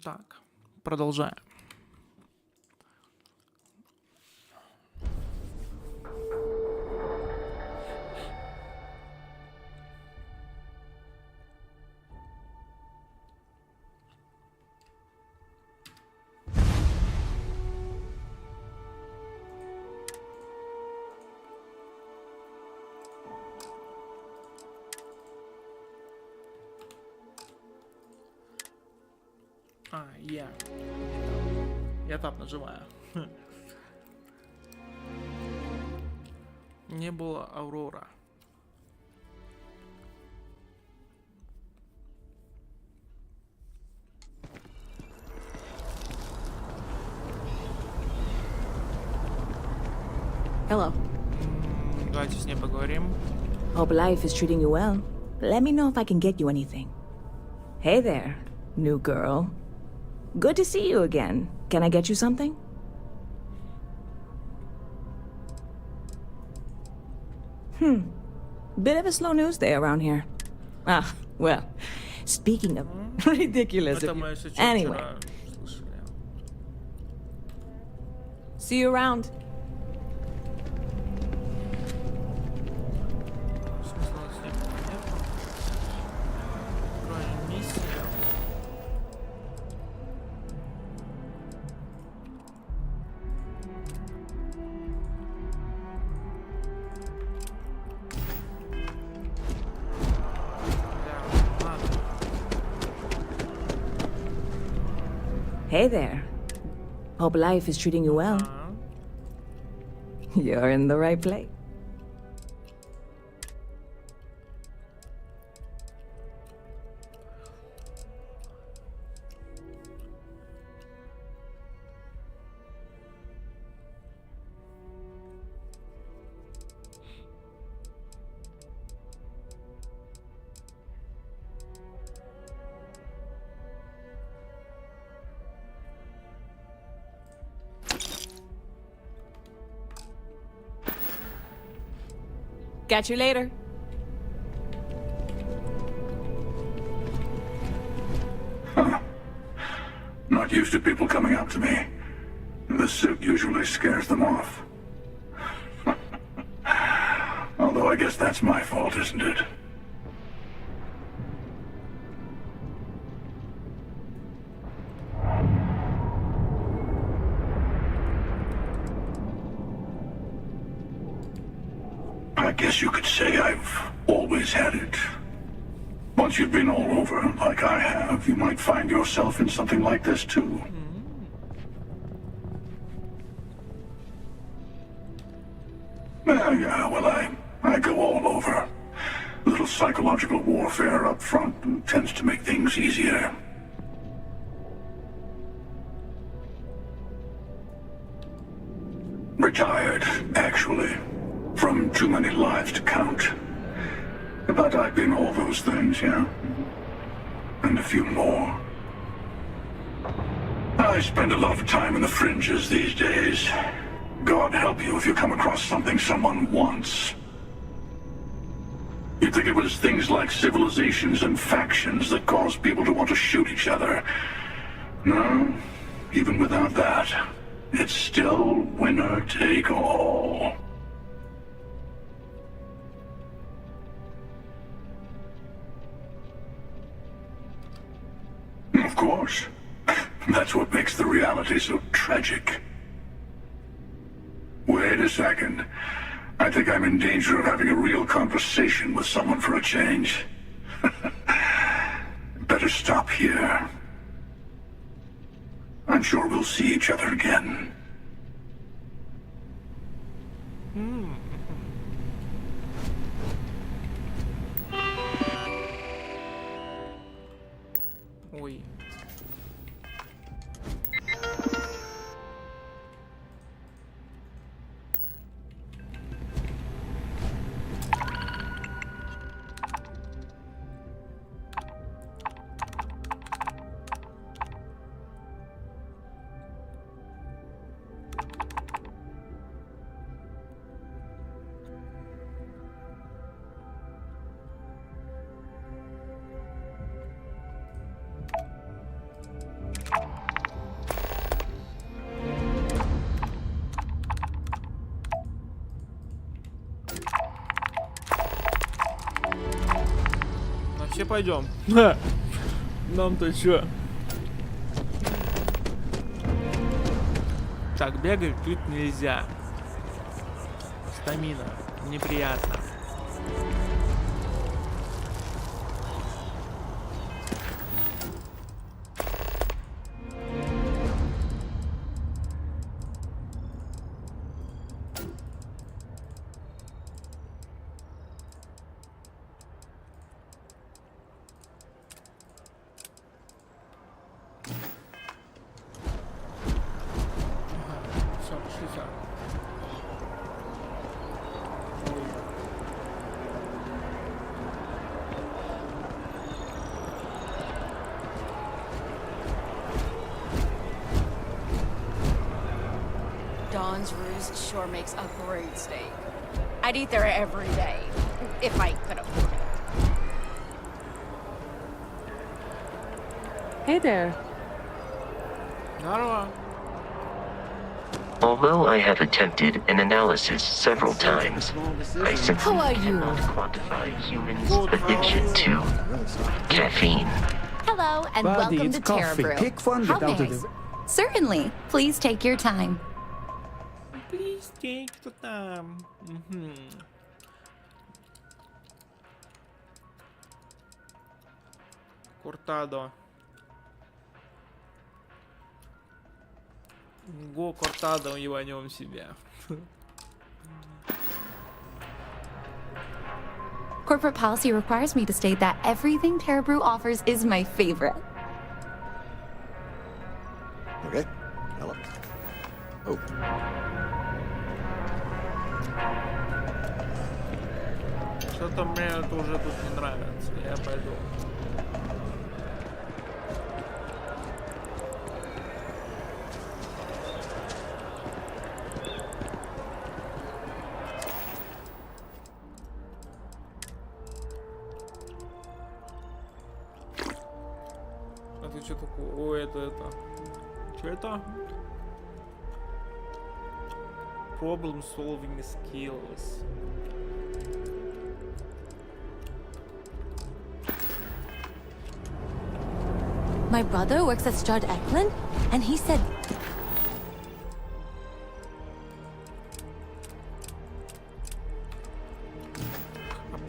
Так, продолжаем. Я там нажимаю. Не было Аурора. Hello. Давайте с ней поговорим. Hope life is treating you well. Let me know if I can get you anything. Hey there, new girl. Good to see you again. Can I get you something? Bit of a slow news day around here. Ah, well, speaking of ridiculous Это of you. мы сейчас Anyway, вчера слышали. see you around. Смысла с ним нету. Кроме миссии. Да, ладно. Hey there. Hope life is treating you well. You're in the right place. Catch you later. Not used to people coming up to me. The suit usually scares them off. Although I guess that's my fault, isn't it? I guess you could say I've always had it. Once you've been all over, like I have, you might find yourself in something like this too. Yeah, well, I go all over. A little psychological warfare up front tends to make things easier. Retired, actually. From too many lives to count. But I've been all those things, yeah? And a few more. I spend a lot of time in the fringes these days. God help you if you come across something someone wants. You'd think it was things like civilizations and factions that cause people to want to shoot each other. No, even without that, it's still winner take all. Of course. That's what makes the reality so tragic. Wait a second. I think I'm in danger of having a real conversation with someone for a change. Better stop here. I'm sure we'll see each other again. Ой. все пойдем. Нам-то чё? Так, бегать тут нельзя. Стамина. Неприятно. Все, пошли, все. Dawn's Roost sure makes a great steak. I'd eat there every day, if I could afford it. Hey there. Здорово. Although I have attempted an analysis several times, I simply How are you? cannot quantify humans' addiction to caffeine. Hello, and Buddy, welcome it's to coffee. Terra Brew. Pick one How without may the- Certainly. Please take your time. Please take кто там. Куртадо. Го Куртадо ебанем себя. Corporate policy requires me to state that everything Terra Brew offers is my favorite. Okay. Hello. Oh. Что-то мне это уже тут не нравится. Я пойду. А ты что такое? О, это. Что это? Problem solving skills. My brother works at Stud Eklund, and he said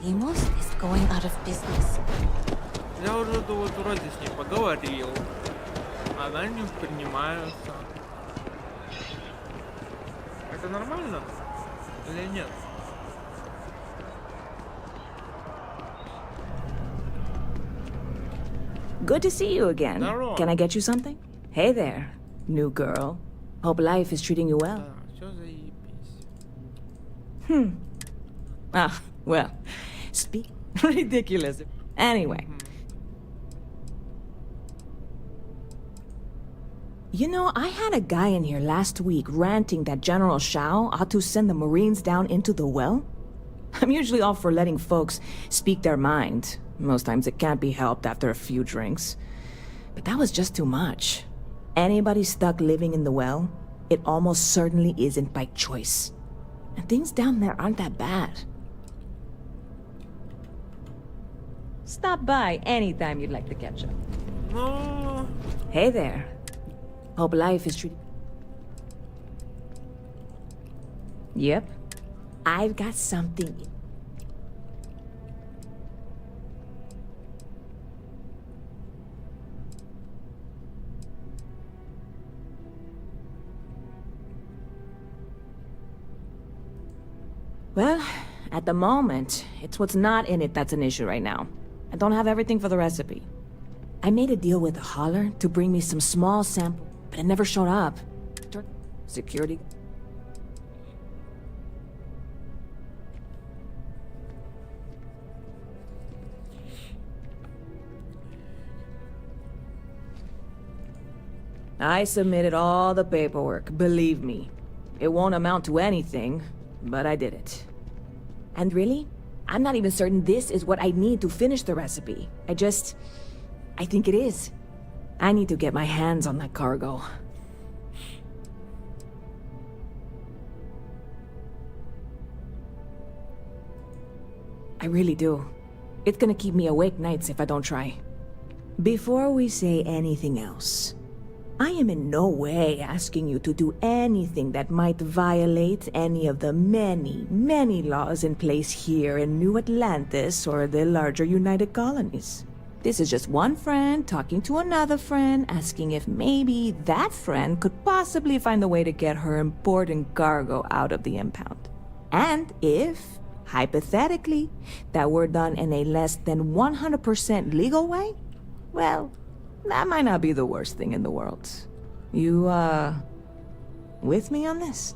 Emos is going out of business. Я уже вот вроде с ней поговорил. Она не принимается. Это нормально? Или нет? Good to see you again. Здорово. Can I get you something? Hey there, new girl. Hope life is treating you well. Да, все заебись. Ah, well, speak ridiculous. Anyway. You know, I had a guy in here last week ranting that General Shao ought to send the Marines down into the well. I'm usually all for letting folks speak their mind. Most times it can't be helped after a few drinks. But that was just too much. Anybody stuck living in the well, it almost certainly isn't by choice. And things down there aren't that bad. Stop by anytime you'd like to catch up. Ну, Hey there. Hope life is treating... Yep. I've got something... Well, at the moment, it's what's not in it that's an issue right now. I don't have everything for the recipe. I made a deal with a hauler to bring me some small sample, but it never showed up. Security. I submitted all the paperwork, believe me. It won't amount to anything, but I did it. And really, I'm not even certain this is what I need to finish the recipe. I think it is. I need to get my hands on that cargo. I really do. It's gonna keep me awake nights if I don't try. Before we say anything else, I am in no way asking you to do anything that might violate any of the many, many laws in place here in New Atlantis or the larger United Colonies. This is just one friend talking to another friend, asking if maybe that friend could possibly find a way to get her important cargo out of the impound. And if, hypothetically, that were done in a less than 100% legal way, well, that might not be the worst thing in the world. You, with me on this?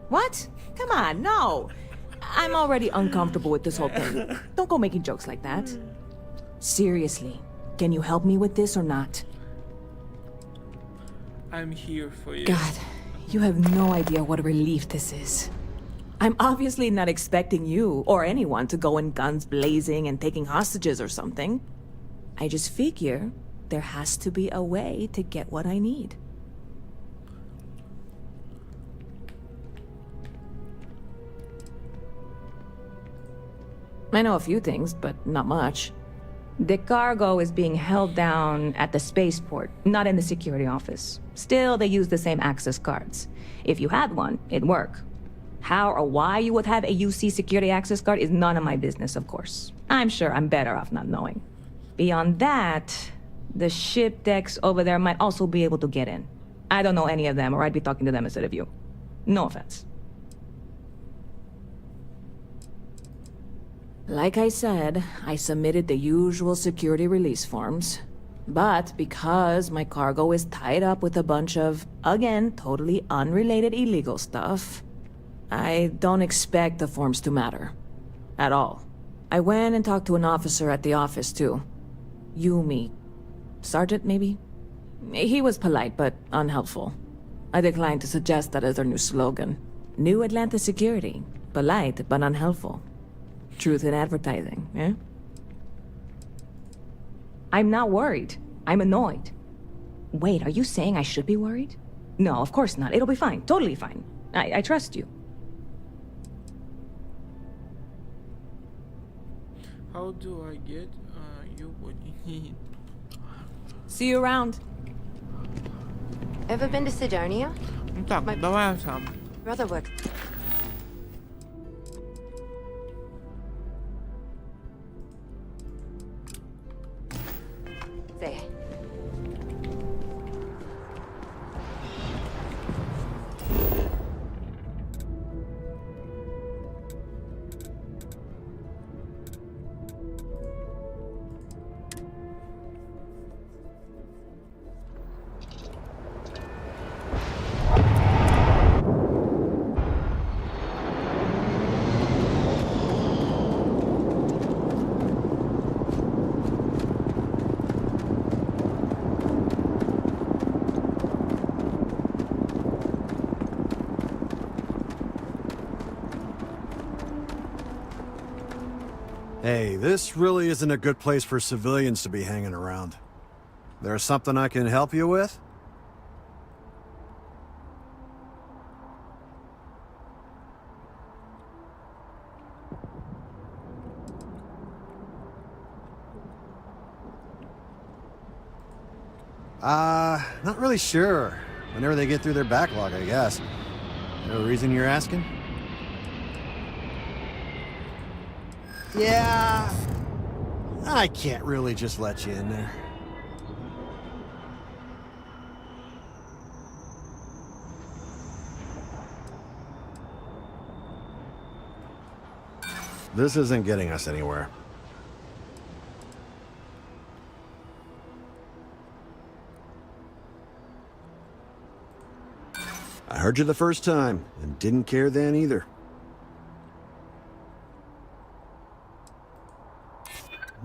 What? Come on, no! I'm already uncomfortable with this whole thing. Don't go making jokes like that. Seriously, can you help me with this or not? I'm here for you. God, you have no idea what a relief this is. I'm obviously not expecting you or anyone to go in guns blazing and taking hostages or something. I just figure there has to be a way to get what I need. I know a few things, but not much. The cargo is being held down at the spaceport, not in the security office. Still, they use the same access cards. If you had one, it'd work. How or why you would have a UC security access card is none of my business, of course. I'm sure I'm better off not knowing. Beyond that, the ship decks over there might also be able to get in. I don't know any of them, or I'd be talking to them instead of you. No offense. Like I said, I submitted the usual security release forms. But because my cargo is tied up with a bunch of, again, totally unrelated illegal stuff, I don't expect the forms to matter. At all. I went and talked to an officer at the office, too. Yumi. Sergeant, maybe? He was polite, but unhelpful. I declined to suggest that as their new slogan. New Atlantis Security. Polite, but unhelpful. Truth in advertising, eh? I'm not worried. I'm annoyed. Wait, are you saying I should be worried? No, of course not. It'll be fine. Totally fine. I trust you. How do I get you what you need? See you around. Ever been to Sidonia? Ну так, давай сам. Brother works. There. Hey, this really isn't a good place for civilians to be hanging around. There's something I can help you with? Not really sure. Whenever they get through their backlog, I guess. No reason you're asking? Yeah, I can't really just let you in there. This isn't getting us anywhere. I heard you the first time, and didn't care then either.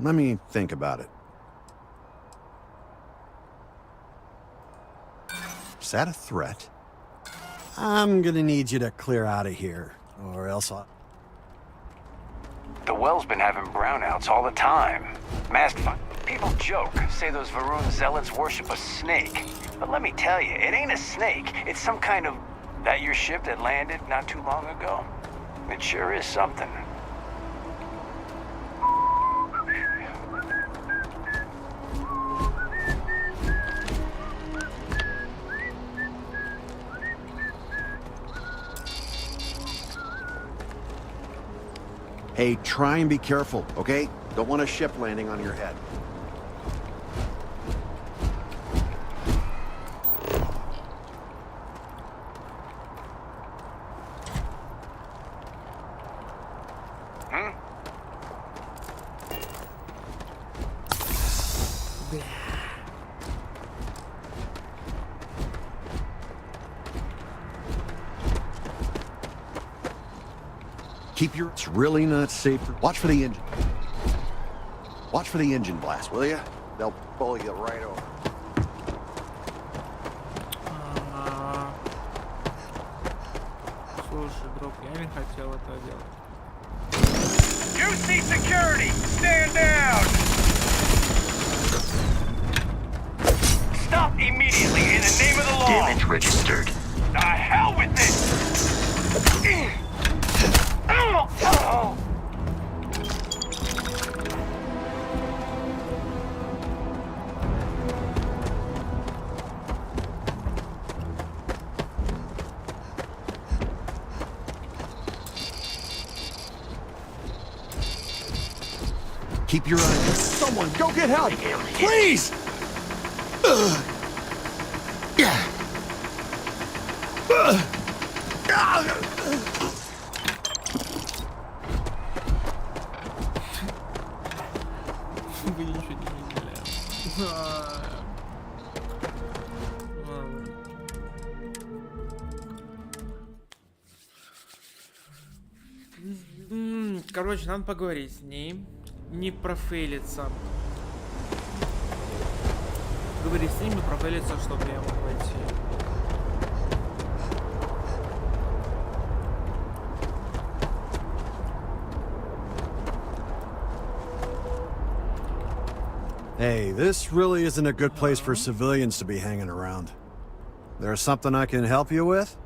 Let me think about it. Is that a threat? I'm gonna need you to clear out of here, or else I'll... The well's been having brownouts all the time. Masked People joke, say those Varun zealots worship a snake. But let me tell you, it ain't a snake. It's some kind of... That your ship that landed not too long ago? It sure is something. Hey, try and be careful, okay? Don't want a ship landing on your head. Keep your... It's really not safe. Watch for the engine. Watch for the engine blast, will you? They'll pull you right over. Слушай, друг, я не хотел это делать. QC security, stand down! Stop immediately in the name of the law! Damage registered. The hell with this! Oh. Keep your eyes... Someone, go get help! Please! Yeah. Вы ничего не видели. Короче, надо поговорить с ней. Не профейлиться. Говори с ними, профейлиться, чтобы я мог войти. Hey, this really isn't a good place for civilians to be hanging around. There's something I can help you with?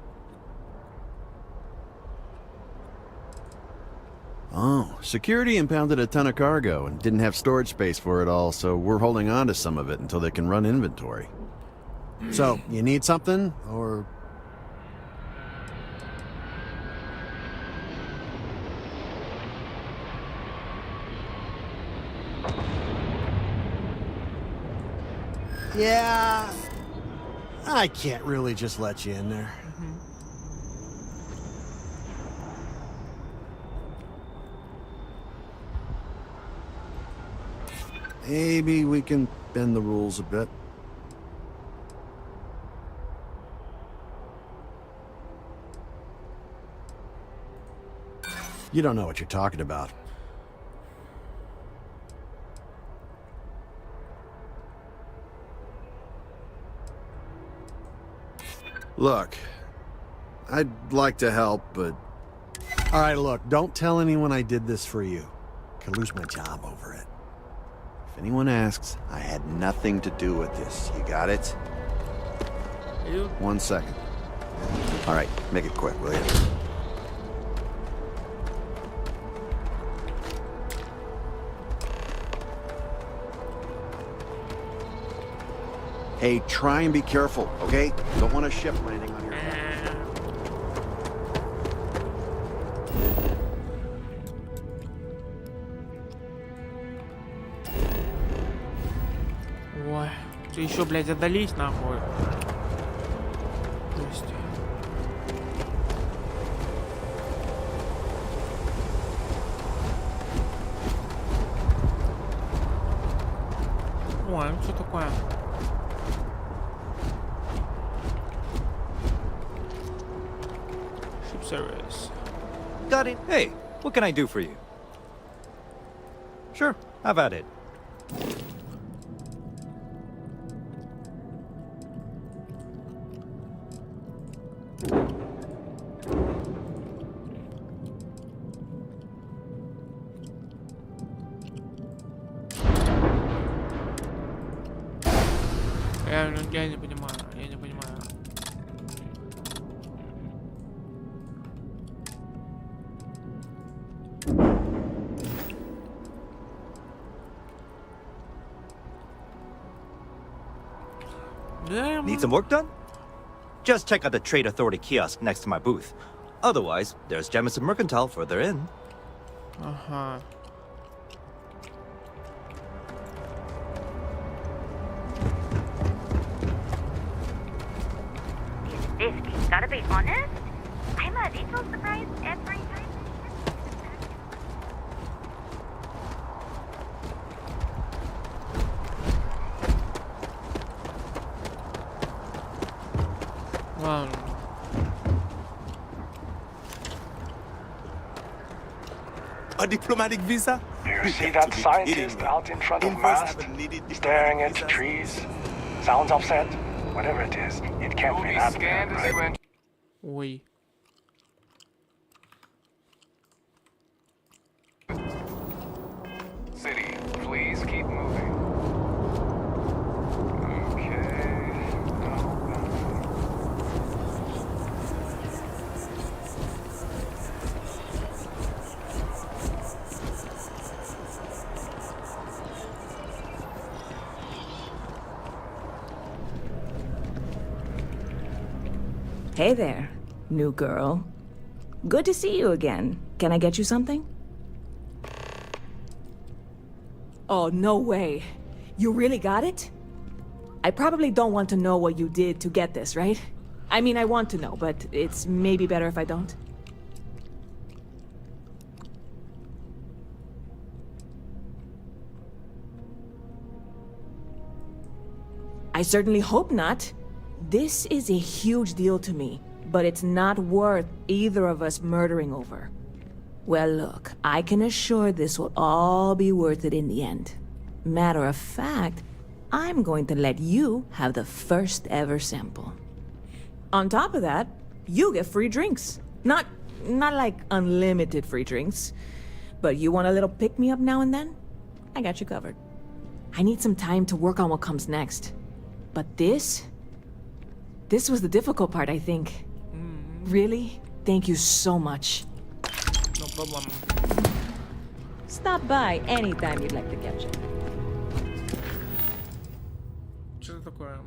Oh, security impounded a ton of cargo and didn't have storage space for it all, so we're holding on to some of it until they can run inventory. So, you need something, or... Yeah, I can't really just let you in there. Maybe we can bend the rules a bit. You don't know what you're talking about. Look, I'd like to help, but... All right, look, don't tell anyone I did this for you. Could lose my job over it. If anyone asks, I had nothing to do with this. You got it? You? 1 second. All right, make it quick, will you? Hey, try and be careful, okay? Don't want a ship landing on your head. Ой, ты еще, блядь, отдались нахуй. То есть... Ой, ну что такое? Ship service. Got it. Hey, what can I do for you? Sure, have at it. Я не понимаю, я не понимаю. Need some work done? Just check out the Trade Authority kiosk next to my booth. Otherwise, there's Jemison Mercantile further in. Ага. This gotta be honest. I'm a little surprised every time. Ладно. A diplomatic visa? You see that scientist out in front of mast, staring at trees? Sounds upset? Whatever it is, it can't be that bad, right? Ой. City, please keep moving. Okay. Hey there, new girl. Good to see you again. Can I get you something? Oh, no way. You really got it? I probably don't want to know what you did to get this, right? I mean, I want to know, but it's maybe better if I don't. I certainly hope not. This is a huge deal to me, but it's not worth either of us murdering over. Well, look, I can assure this will all be worth it in the end. Matter of fact, I'm going to let you have the first ever sample. On top of that, you get free drinks. Not like unlimited free drinks, but you want a little pick-me-up now and then? I got you covered. I need some time to work on what comes next. But this was the difficult part, I think. Really? Thank you so much. No problem. Stop by anytime you'd like to catch up. Что это такое?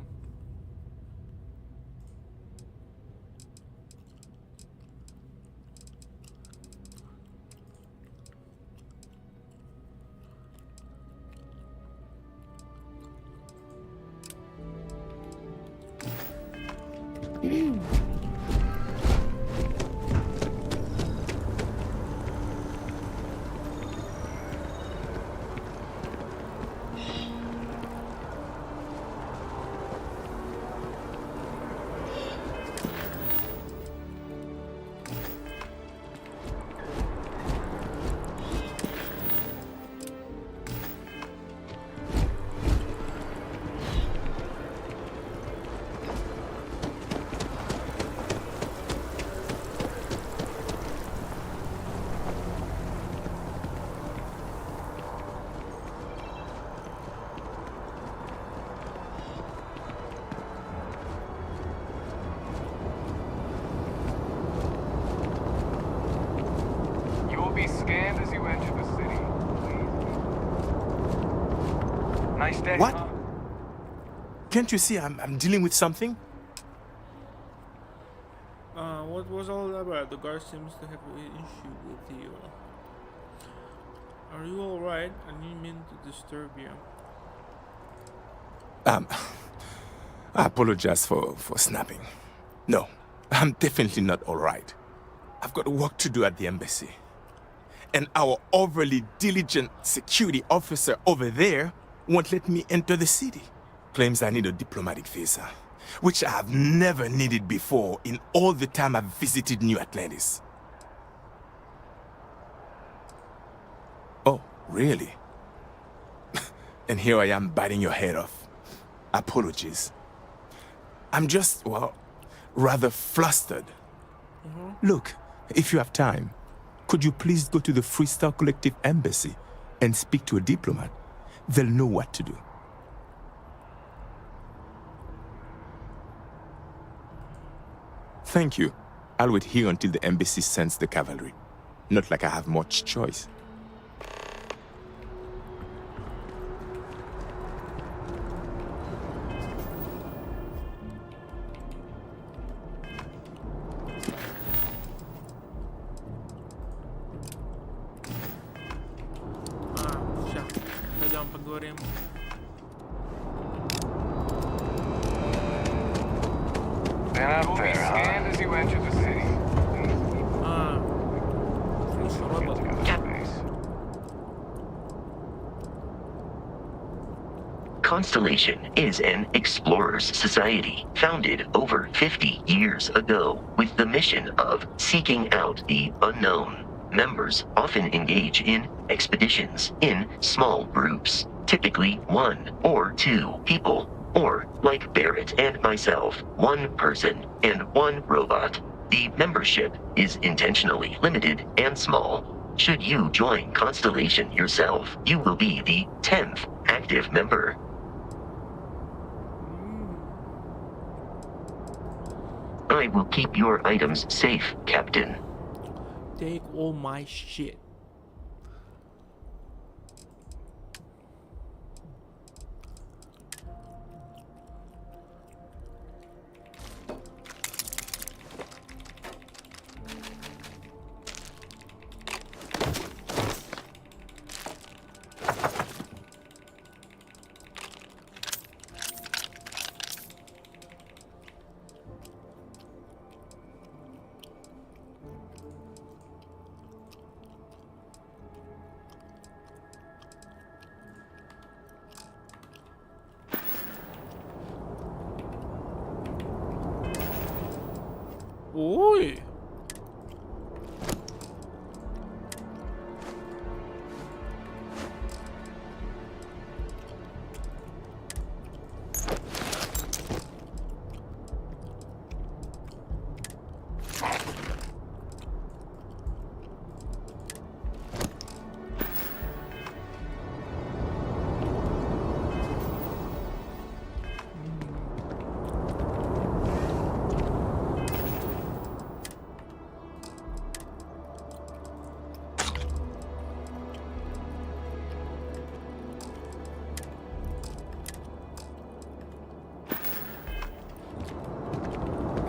Be scanned as you enter the city. Nice day. What? Huh? Can't you see I'm dealing with something? What was all that about? The guard seems to have an issue with you. Are you alright? I didn't mean to disturb you. I apologize for snapping. No, I'm definitely not alright. I've got work to do at the embassy. And our overly diligent security officer over there won't let me enter the city. Claims I need a diplomatic visa, which I have never needed before in all the time I've visited New Atlantis. Oh, really? And here I am biting your head off. Apologies. I'm just, well, rather flustered. Look, if you have time, could you please go to the Freestyle Collective Embassy and speak to a diplomat? They'll know what to do. Thank you. I'll wait here until the embassy sends the cavalry. Not like I have much choice. Сейчас, пойдем поговорим. Слушай, робот. Constellation is an explorers society founded over 50 years ago with the mission of seeking out the unknown. Members often engage in expeditions in small groups, typically 1 or 2 people, or, like Barrett and myself, 1 person and 1 robot. The membership is intentionally limited and small. Should you join Constellation yourself, you will be the 10th active member. I will keep your items safe, Captain. Take all my shit. Ой!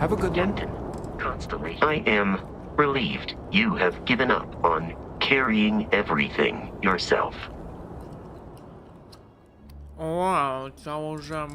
Have a good one. Captain, Constellation. I am relieved you have given up on carrying everything yourself. Вау, це уже...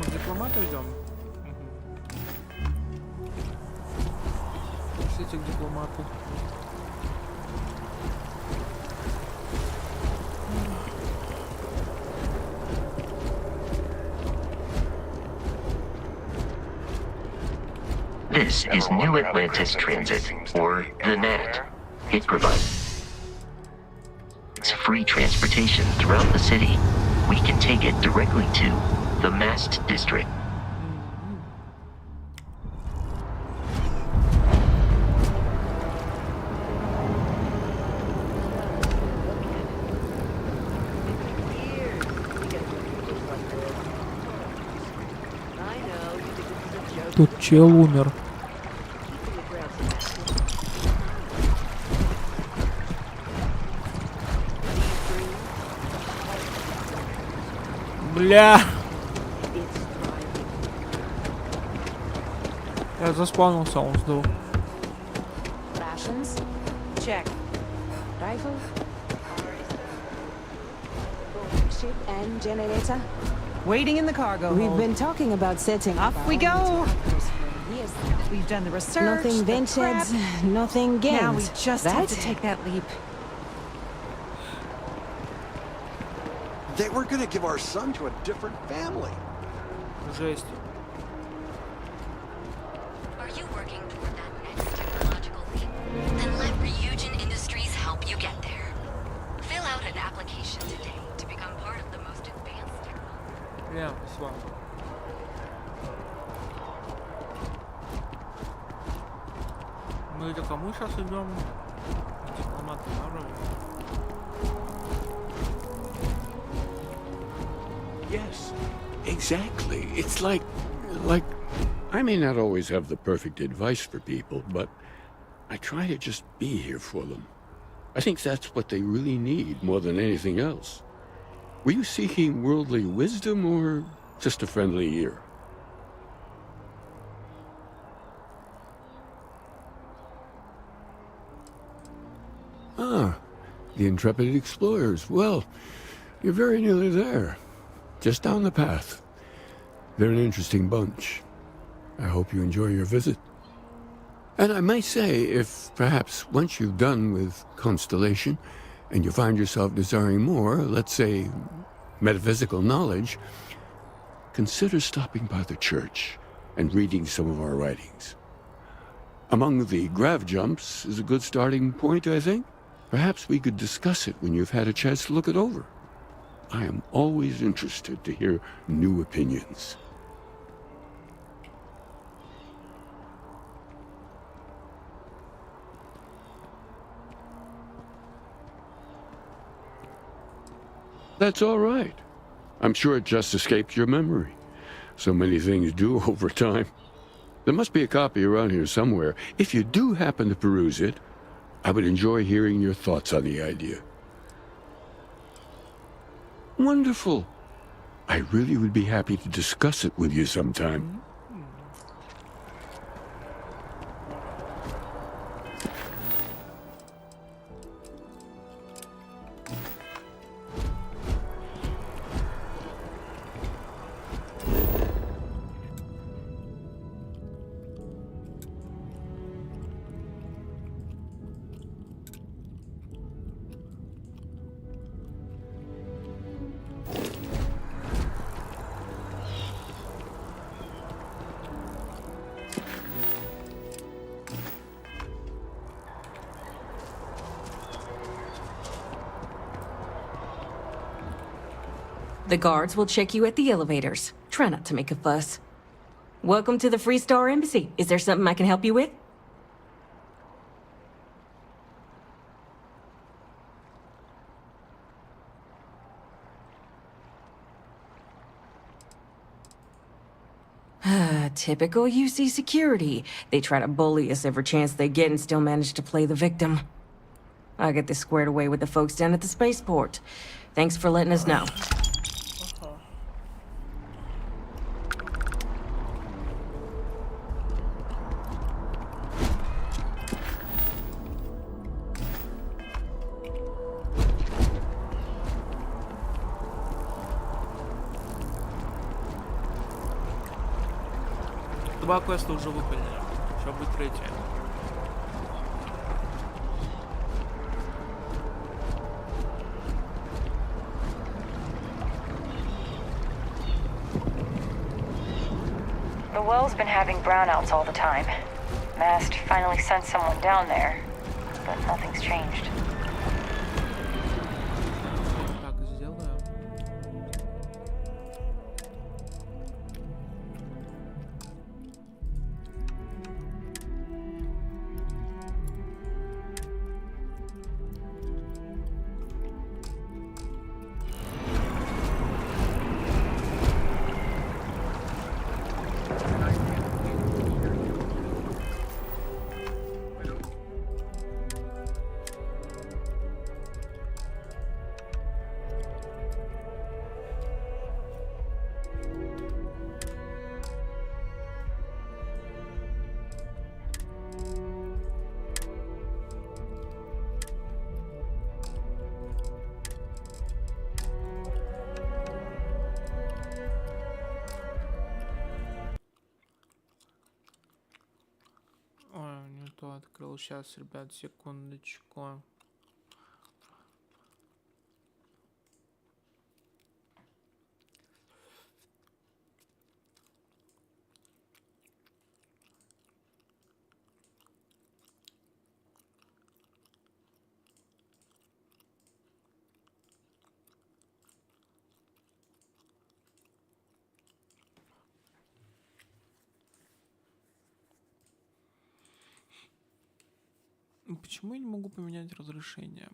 Мы к дипломату идем? Пошлите к дипломату. This is New Atlantis Transit, or the NAT. It provides free transportation throughout the city. We can take it directly to the Mast District. Тут чел умер. Бля! Я заспавнился, он сдул. Rations? Check. Rifle? Ship and generator? Waiting in the cargo We've hold. been talking about setting Off up we our go. own tacos for years now. We've done the research. Nothing the ventured, prep. nothing gained. Now we just right? have to take that leap. They were gonna give our son to a different family. Жесть. Are you working toward that Мы это кому сейчас идем? Дипломаты, да, вроде? Yes, exactly. It's like... I may not always have the perfect advice for people, but I try to just be here for them. I think that's what they really need more than anything else. Were you seeking worldly wisdom or just a friendly ear? Ah, the intrepid explorers. Well, you're very nearly there. Just down the path. They're an interesting bunch. I hope you enjoy your visit. And I might say, if perhaps once you've done with Constellation, and you find yourself desiring more, let's say, metaphysical knowledge, consider stopping by the church and reading some of our writings. Among the grav jumps is a good starting point, I think. Perhaps we could discuss it when you've had a chance to look it over. I am always interested to hear new opinions. That's all right. I'm sure it just escaped your memory. So many things do over time. There must be a copy around here somewhere. If you do happen to peruse it, I would enjoy hearing your thoughts on the idea. Wonderful. I really would be happy to discuss it with you sometime. The guards will check you at the elevators. Try not to make a fuss. Welcome to the Free Star Embassy. Is there something I can help you with? Typical UC security. They try to bully us every chance they get and still manage to play the victim. I'll get this squared away with the folks down at the spaceport. Thanks for letting us know. Два квеста уже выполнили. Сейчас будет третье. The well's been having brownouts all the time. Mast finally sent someone down there, but nothing's changed. Так, сделаем. Ой, не то открыл. Сейчас, ребят, секундочку. Почему я не могу поменять разрешение?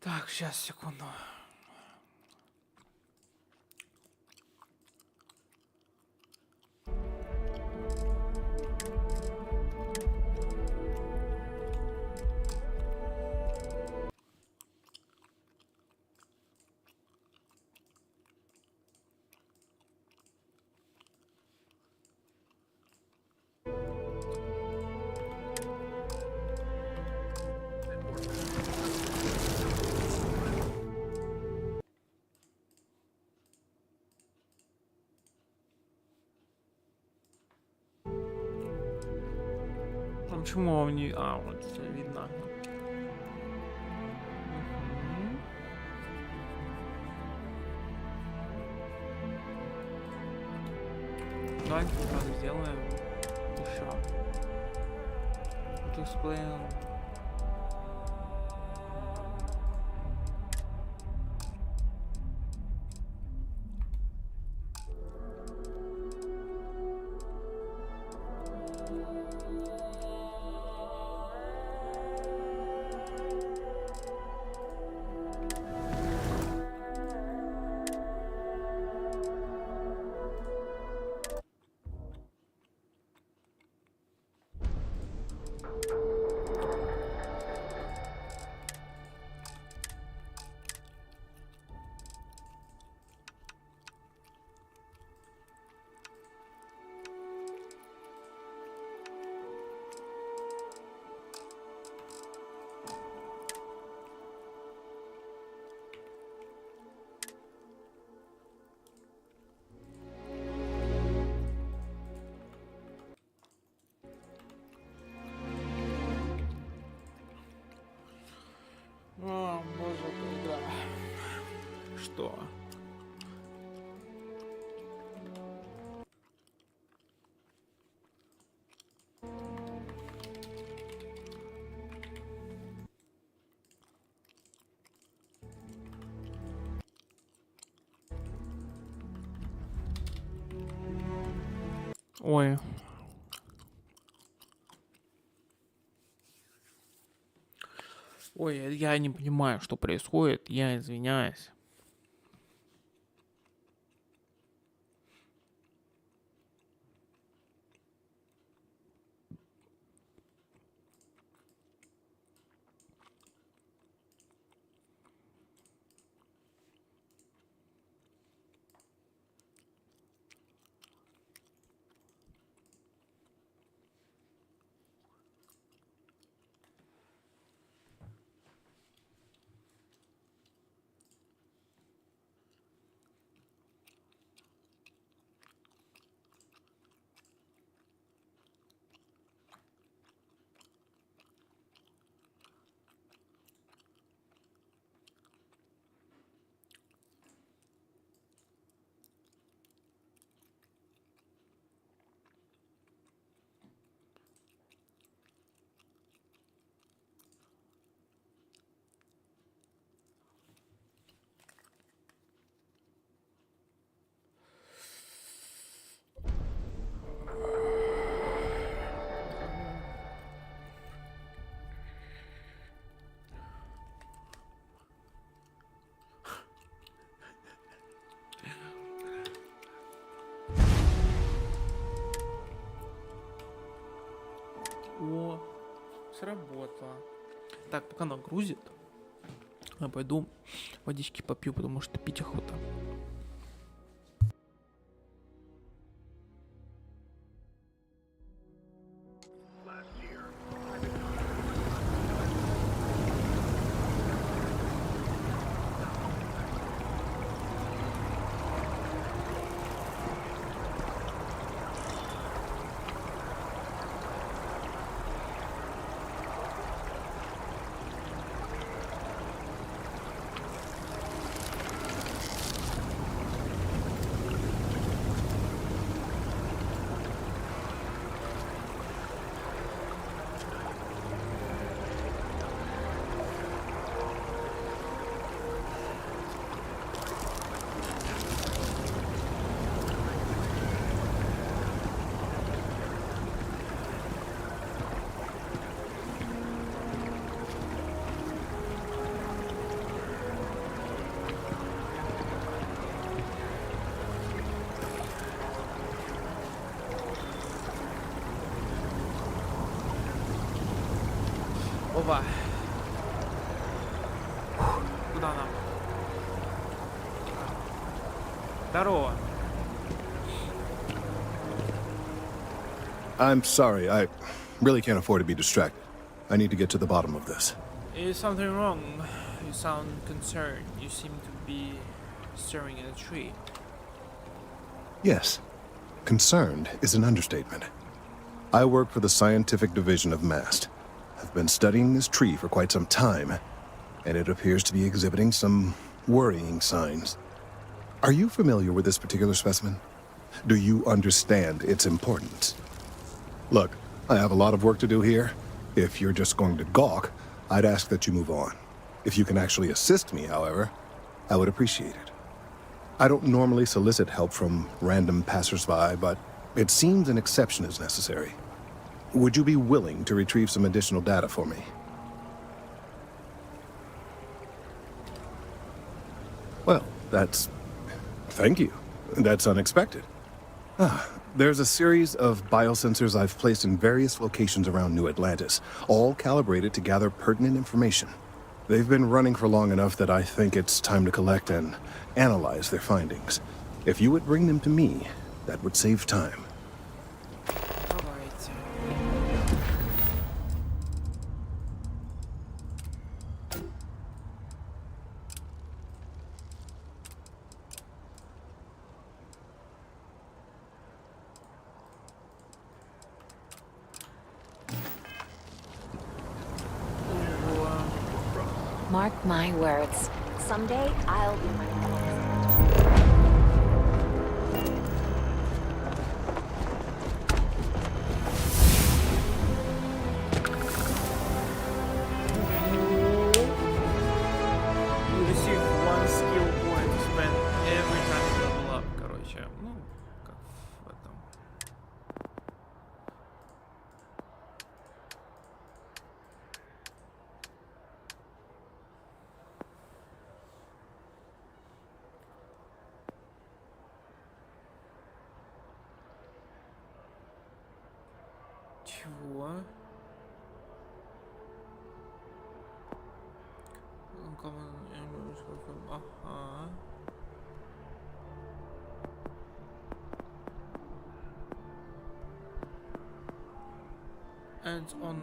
Так, сейчас, секунду. А почему вам не... А, вот все видно. Мгм. Давайте так сделаем. Еще. Explain. О, боже, эта игра. Что? Ой. Ой, я не понимаю, что происходит. Я извиняюсь. сработало. Так, пока она грузит, я пойду водички попью, потому что пить охота. Опа. Куда нам? Здорово. I'm sorry, I really can't afford to be distracted. I need to get to the bottom of this. Is something wrong? You sound concerned. You seem to be staring at a tree. Yes, concerned is an understatement. I work for the scientific division of MAST. I've been studying this tree for quite some time, and it appears to be exhibiting some worrying signs. Are you familiar with this particular specimen? Do you understand its importance? Look, I have a lot of work to do here. If you're just going to gawk, I'd ask that you move on. If you can actually assist me, however, I would appreciate it. I don't normally solicit help from random passersby, but it seems an exception is necessary. Would you be willing to retrieve some additional data for me? Well, thank you. That's unexpected. There's a series of biosensors I've placed in various locations around New Atlantis, all calibrated to gather pertinent information. They've been running for long enough that I think it's time to collect and analyze their findings. If you would bring them to me, that would save time. Mark my words. Someday I'll be my You receive one skill point to spend every time you level up. Короче, ну, как в этом. Чего? Ага. And on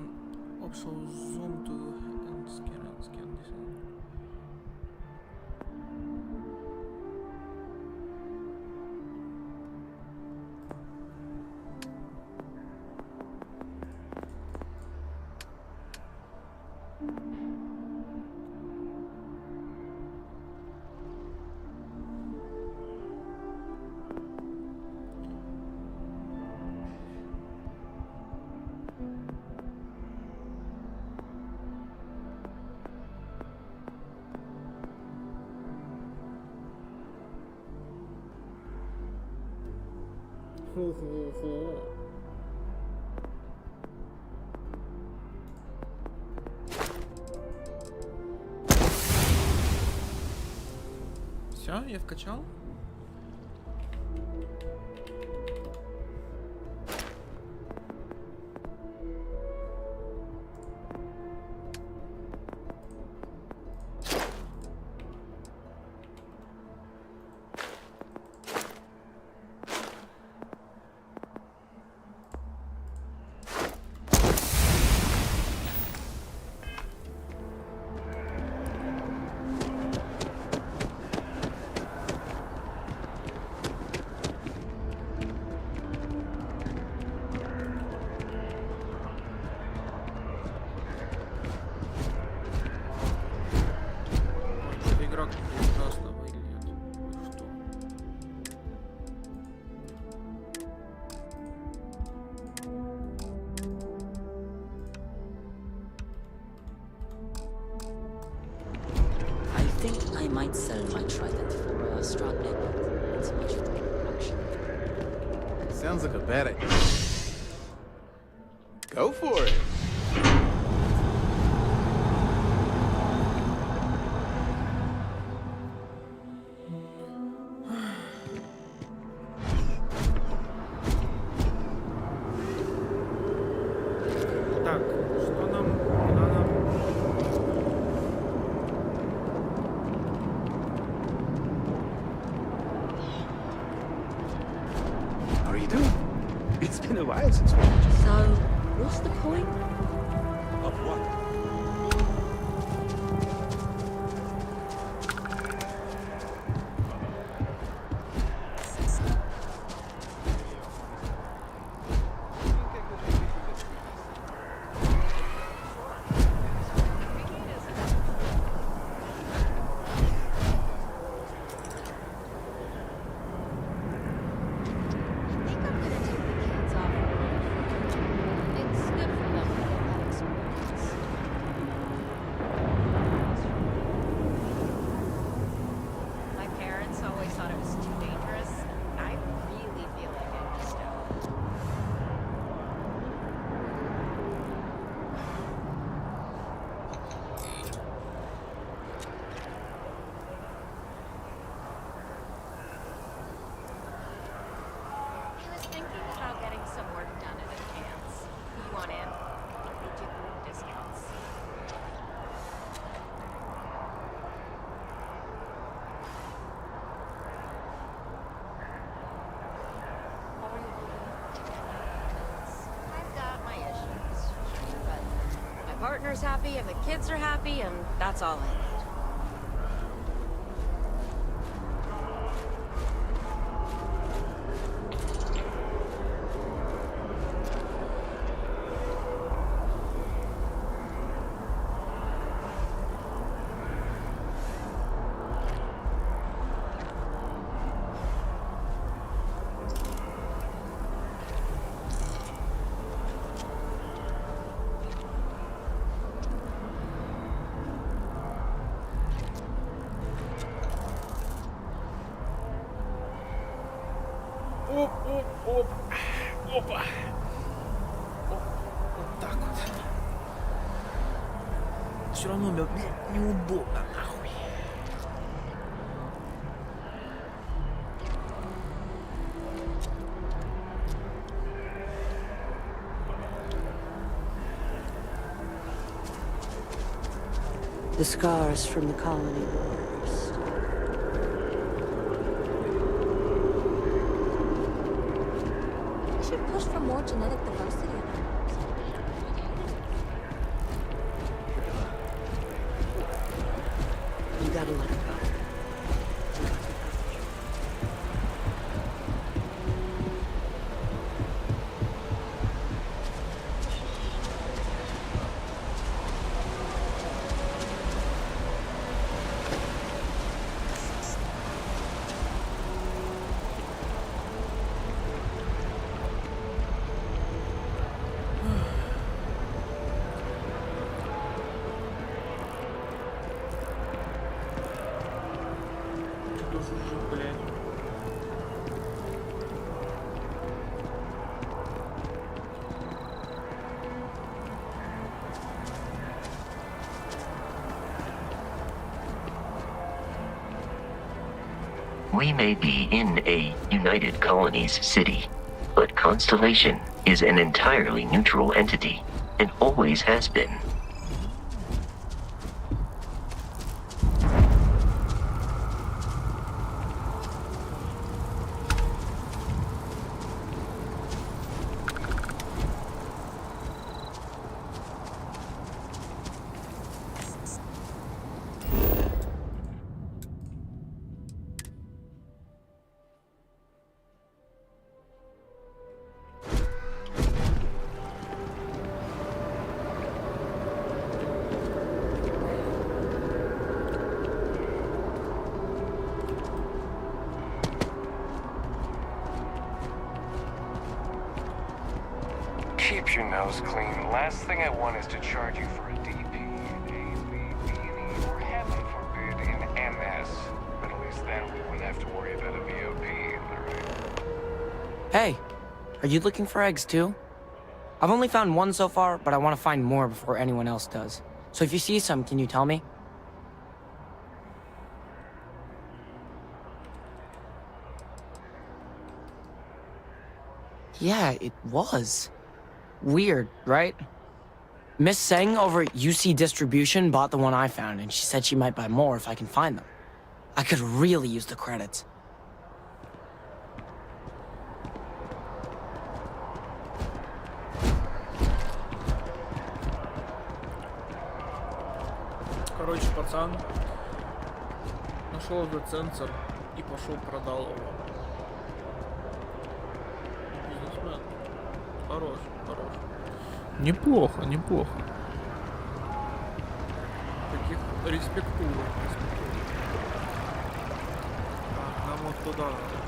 also zoom to and scan this one. Хо-хо-хо. Все, я вкачал. might sell my trident for a strong magnet. It's much for production. Sounds like a bad idea. Go for it. Так, что нам? Куда нам? How are you doing? It's been a while since we met. So, what's the point? Of what? My parents always thought it was too dangerous. I really feel like I missed out. He was thinking about getting some work done at Advance. You want in? They do group discounts. I've got my issues, but my partner's happy and the kids are happy, and that's all I need. Оп, оп, оп. Опа. Оп, вот так вот. Все равно мне неудобно, нахуй. The scars from the colony wars. We should push for more genetic diversity. You gotta let her go. We may be in a United Colonies city, but Constellation is an entirely neutral entity and always has been. Keep your nose clean. Last thing I want is to charge you for a DP, a B, B&E, or heaven forbid, an MS. Wouldn't have to worry about a VOP, am I right? Hey, are you looking for eggs too? I've only found one so far, but I want to find more before anyone else does. So if you see some, can you tell me? Yeah, it was. Weird, right? Miss Seng over at UC Distribution bought the one I found, and she said she might buy more if I can find them. I could really use the credits. Короче, пацан нашел этот сенсор и пошел продал его. Бизнесмен. Хорош, хорош. Неплохо, неплохо. Таких респектую. Так, нам вот туда надо.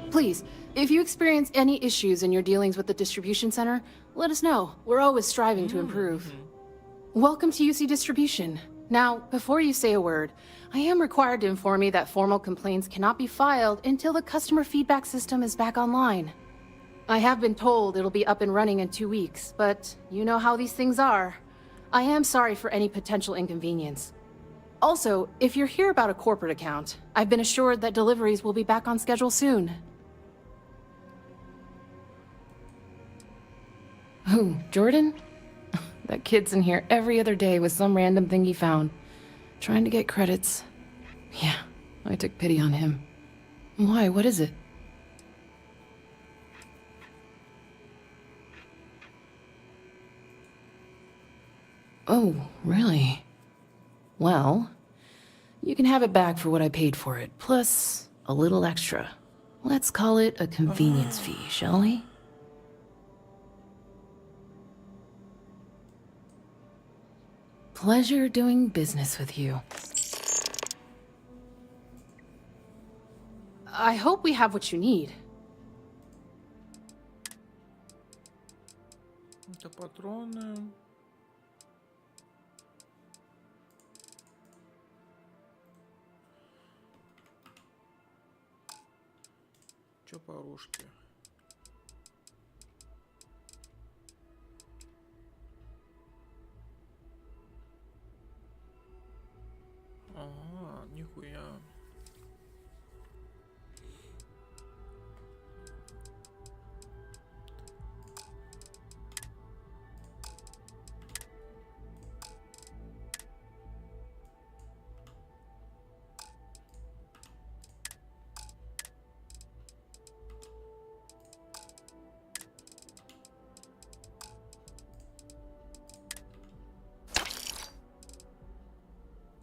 Please, if you experience any issues in your dealings with the distribution center, let us know. We're always striving to improve. Welcome to UC Distribution. Now, before you say a word, I am required to inform you that formal complaints cannot be filed until the customer feedback system is back online. I have been told it'll be up and running in 2 weeks, but you know how these things are. I am sorry for any potential inconvenience. Also, if you're here about a corporate account, I've been assured that deliveries will be back on schedule soon. Who, Jordan? That kid's in here every other day with some random thing he found. Trying to get credits. Yeah, I took pity on him. Why, what is it? Oh, really? Well, you can have it back for what I paid for it, plus a little extra. Let's call it a convenience fee, shall we? Pleasure doing business with you. I hope we have what you need. Это патроны. Чё по оружке? Ага, нихуя.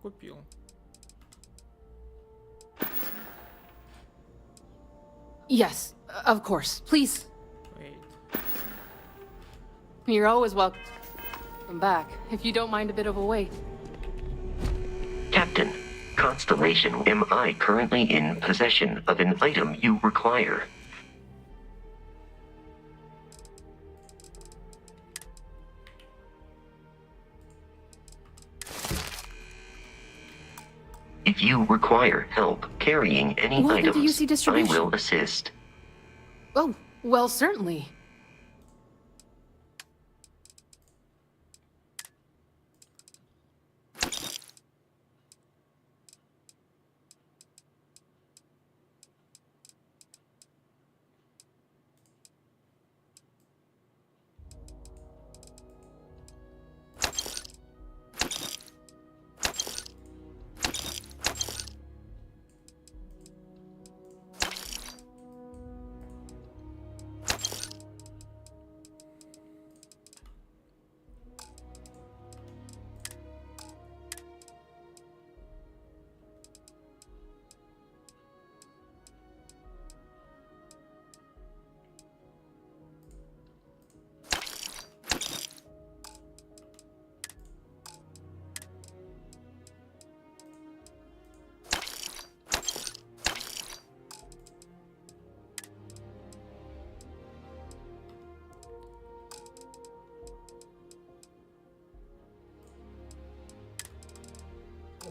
Купил. Yes, of course. Please. Wait. You're always welcome back, if you don't mind a bit of a wait. Captain, Constellation, am I currently in possession of an item you require? If you require help carrying any Welcome to items, UC I Distribution. will assist. Oh, well, certainly.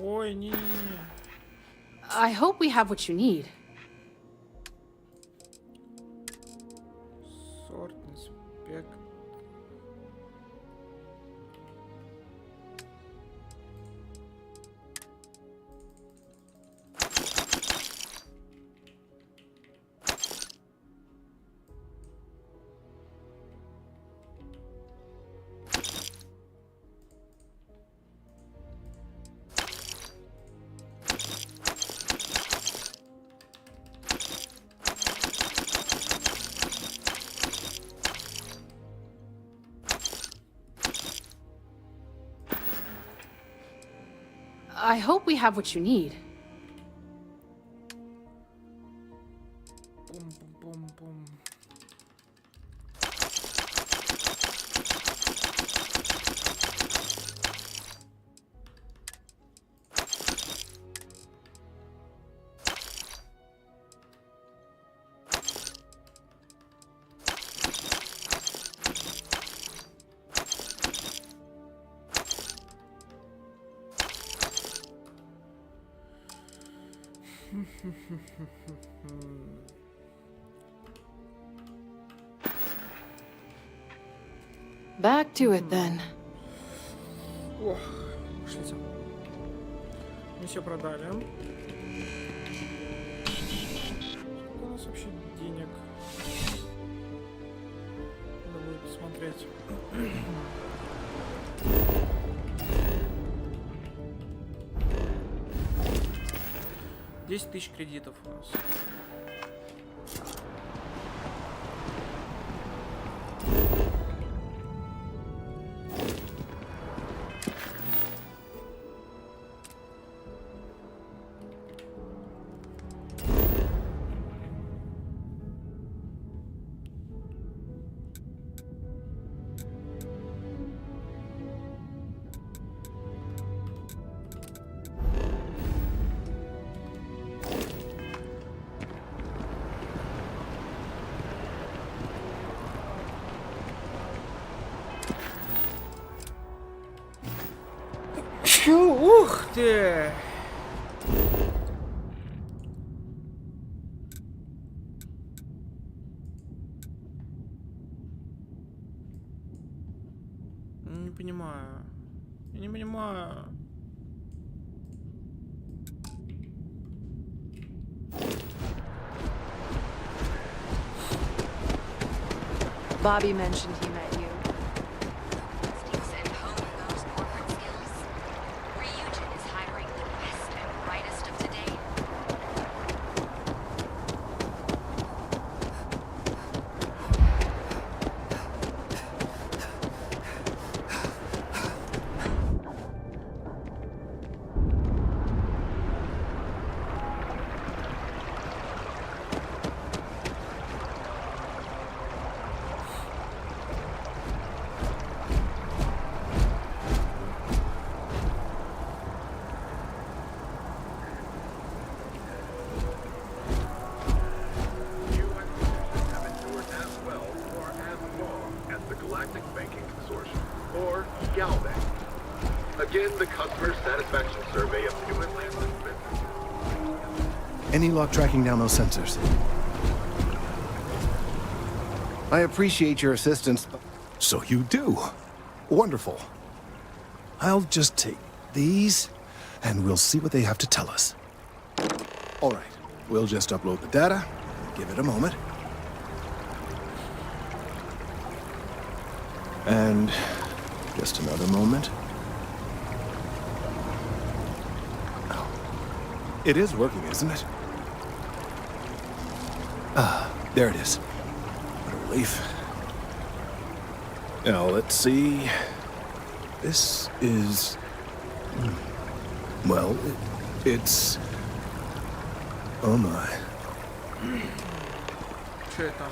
Ой, не. I hope we have what you need. Сорт, инспект. I hope we have what you need. Пум-пум-пум-пум. Back to it then. Ох, пошлите. Мы все продали. Сколько у нас вообще денег? Надо будет посмотреть. 10 тысяч кредитов у нас. Ух ты! Не понимаю. Я не понимаю. Bobby mentioned he met you. Again, the customer satisfaction survey of New Atlantis. Any luck tracking down those sensors? I appreciate your assistance. So you do. Wonderful. I'll just take these, and we'll see what they have to tell us. All right, we'll just upload the data. Give it a moment. And just another moment. Oh. It is working, isn't it? Ah, there it is. What a relief. Now, let's see. This is... Well, it's... Oh my. Что это?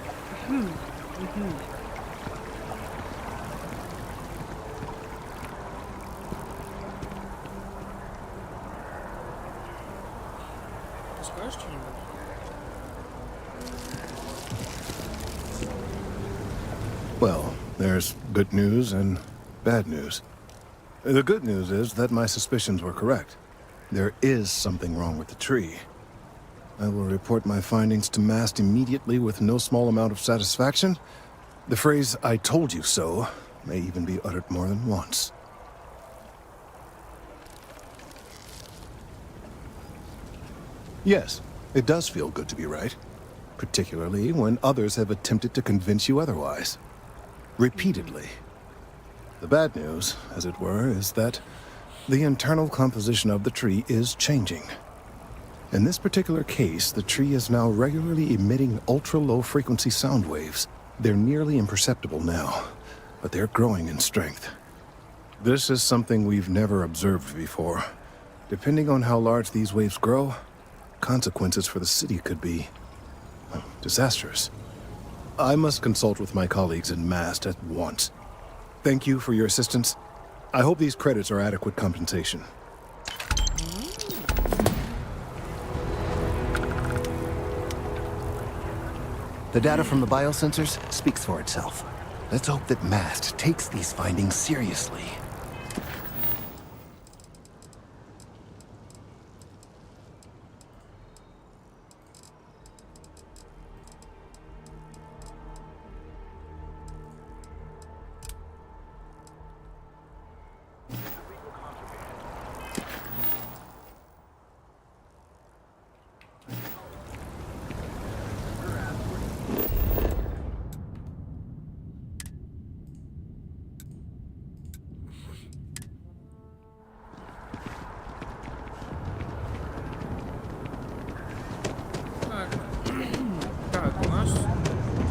Скажешь что-нибудь? Well, there's good news and bad news. The good news is that my suspicions were correct. There is something wrong with the tree. I will report my findings to Mast immediately with no small amount of satisfaction. The phrase, "I told you so," may even be uttered more than once. Yes, it does feel good to be right, particularly when others have attempted to convince you otherwise. Repeatedly. The bad news, as it were, is that the internal composition of the tree is changing. In this particular case, the tree is now regularly emitting ultra-low frequency sound waves. They're nearly imperceptible now, but they're growing in strength. This is something we've never observed before. Depending on how large these waves grow, consequences for the city could be disastrous. I must consult with my colleagues in Mast at once. Thank you for your assistance. I hope these credits are adequate compensation. The data from the biosensors speaks for itself. Let's hope that Mast takes these findings seriously. Так, у нас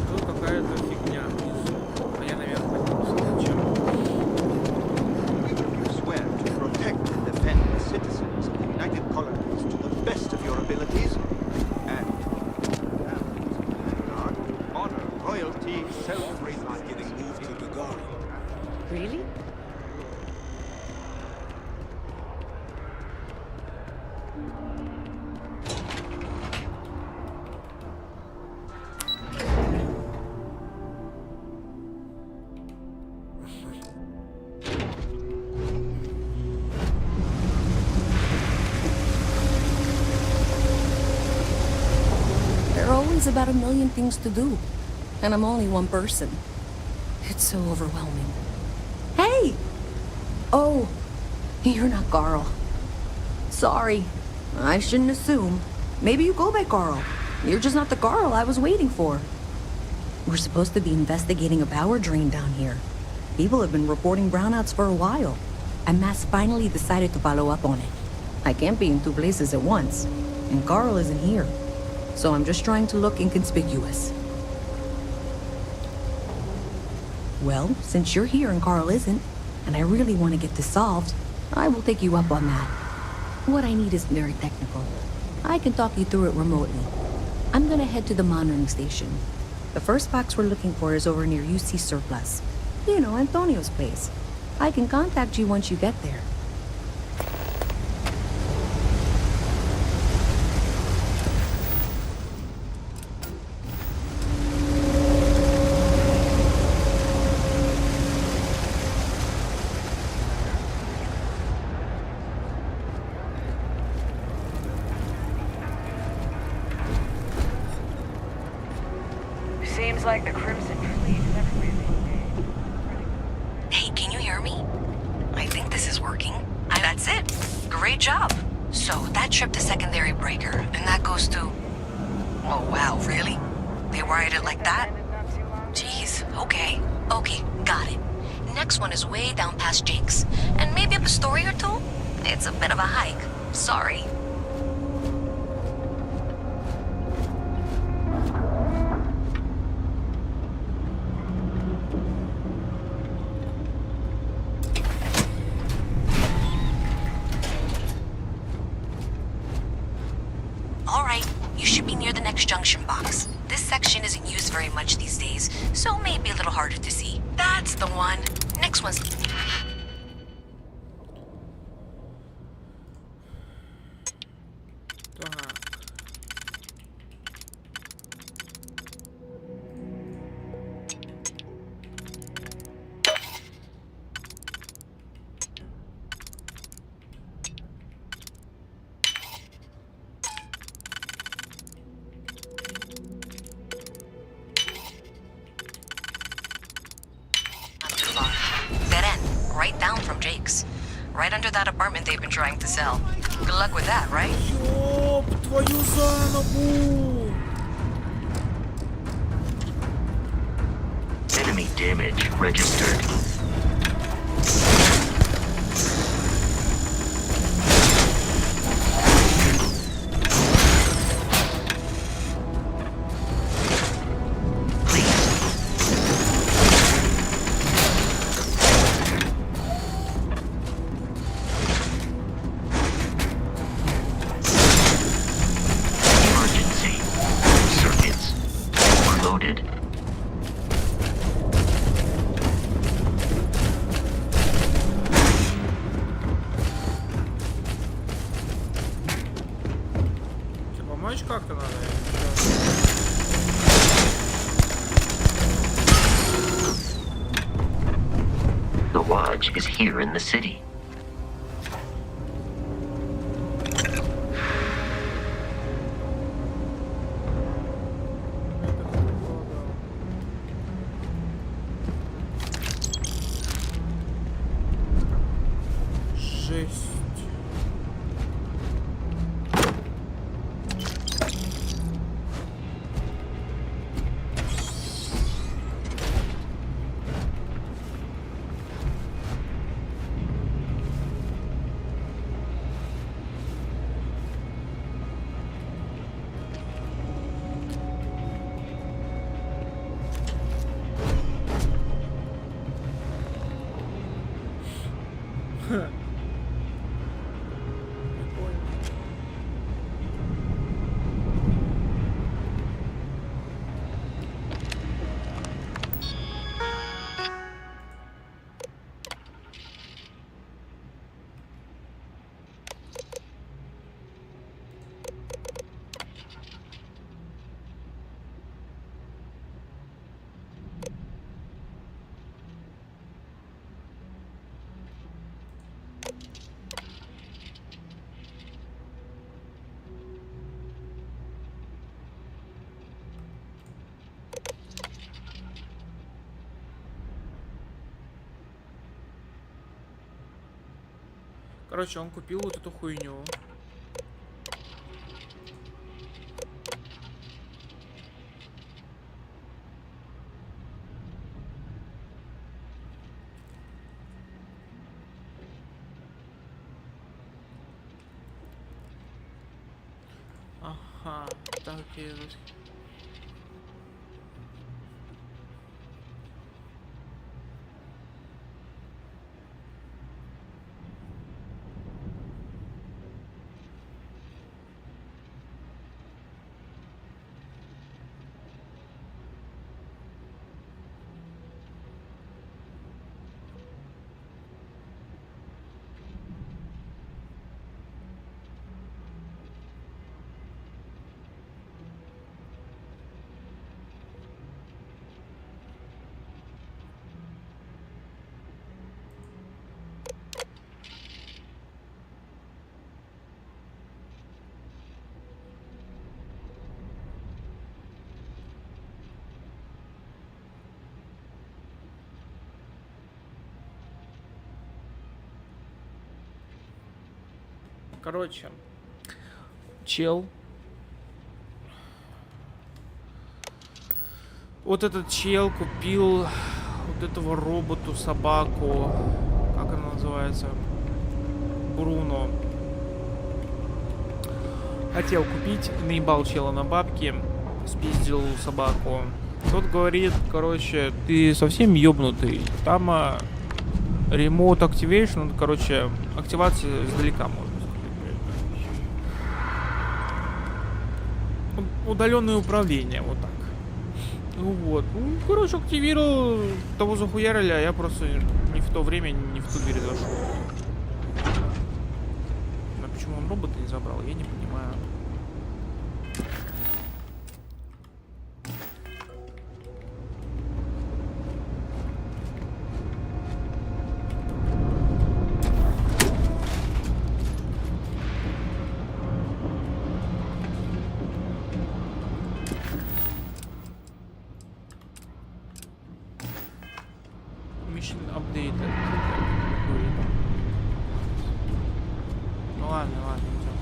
тут какая-то фигня внизу. А я наверх поднялся. Зачем? Swear to protect and defend the citizens of the United Colonies to the best of your abilities. And honor, royalty, self-respect. Getting moved to Dagari. Really? There are always about a million things to do, and I'm only one person. It's so overwhelming. Hey! Oh, you're not Carl. Sorry, I shouldn't assume. Maybe you go by Carl. You're just not the Carl I was waiting for. We're supposed to be investigating a power drain down here. People have been reporting brownouts for a while, and Mast finally decided to follow up on it. I can't be in two places at once, and Carl isn't here. So I'm just trying to look inconspicuous. Well, since you're here and Carl isn't, and I really want to get this solved, I will take you up on that. What I need isn't very technical. I can talk you through it remotely. I'm gonna head to the monitoring station. The first box we're looking for is over near UC Surplus. You know, Antonio's place. I can contact you once you get there. Seems like the Crimson Fleet is everywhere these days. Hey, can you hear me? I think this is working. That's it. Great job. So that trip to Secondary Breaker, and that goes to... Oh, wow, really? They wired it like that? Jeez, okay. Okay, got it. Next one is way down past Jake's. And maybe up a story or two? It's a bit of a hike. Sorry. Junction box. This section isn't used very much these days, so maybe a little harder to see. That's the one. Next one's... Jake's. Right under that apartment they've been trying to sell. Good luck with that, right? Ёб твою за ногу! Enemy damage registered. Помочь как-то надо? The lodge is here in the city. Жесть. Короче, он купил вот эту хуйню. Ага, так окей. Короче, чел. Вот этот чел купил вот этого роботу собаку. Как она называется? Бруно. Хотел купить, наебал чела на бабки, спиздил собаку. Тот говорит, короче, ты совсем ёбнутый. Там remote activation, короче, активация издалека можно. Удаленное управление, вот так. Ну вот. Ну, короче, активировал, того захуярили, а я просто не в то время, не в ту дверь зашел. Но почему он робота не забрал, я не понимаю. Mission updated. будет. Ну ладно, ладно, идем.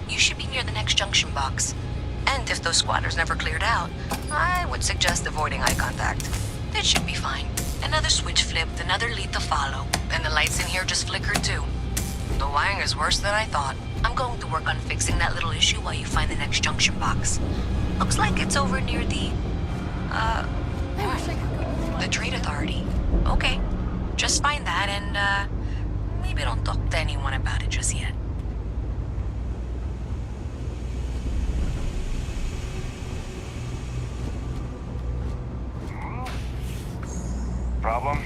You should be near the next junction box. And if those squatters never cleared out, I would suggest avoiding eye contact. That should be fine. Another switch flipped, another lead to follow, and the lights in here just flickered too. The wiring is worse than I thought. I'm going to work on fixing that little issue while you find the next junction box. Looks like it's over near the Trade Authority. Okay. Just find that and, maybe don't talk to anyone about it just yet. Problem?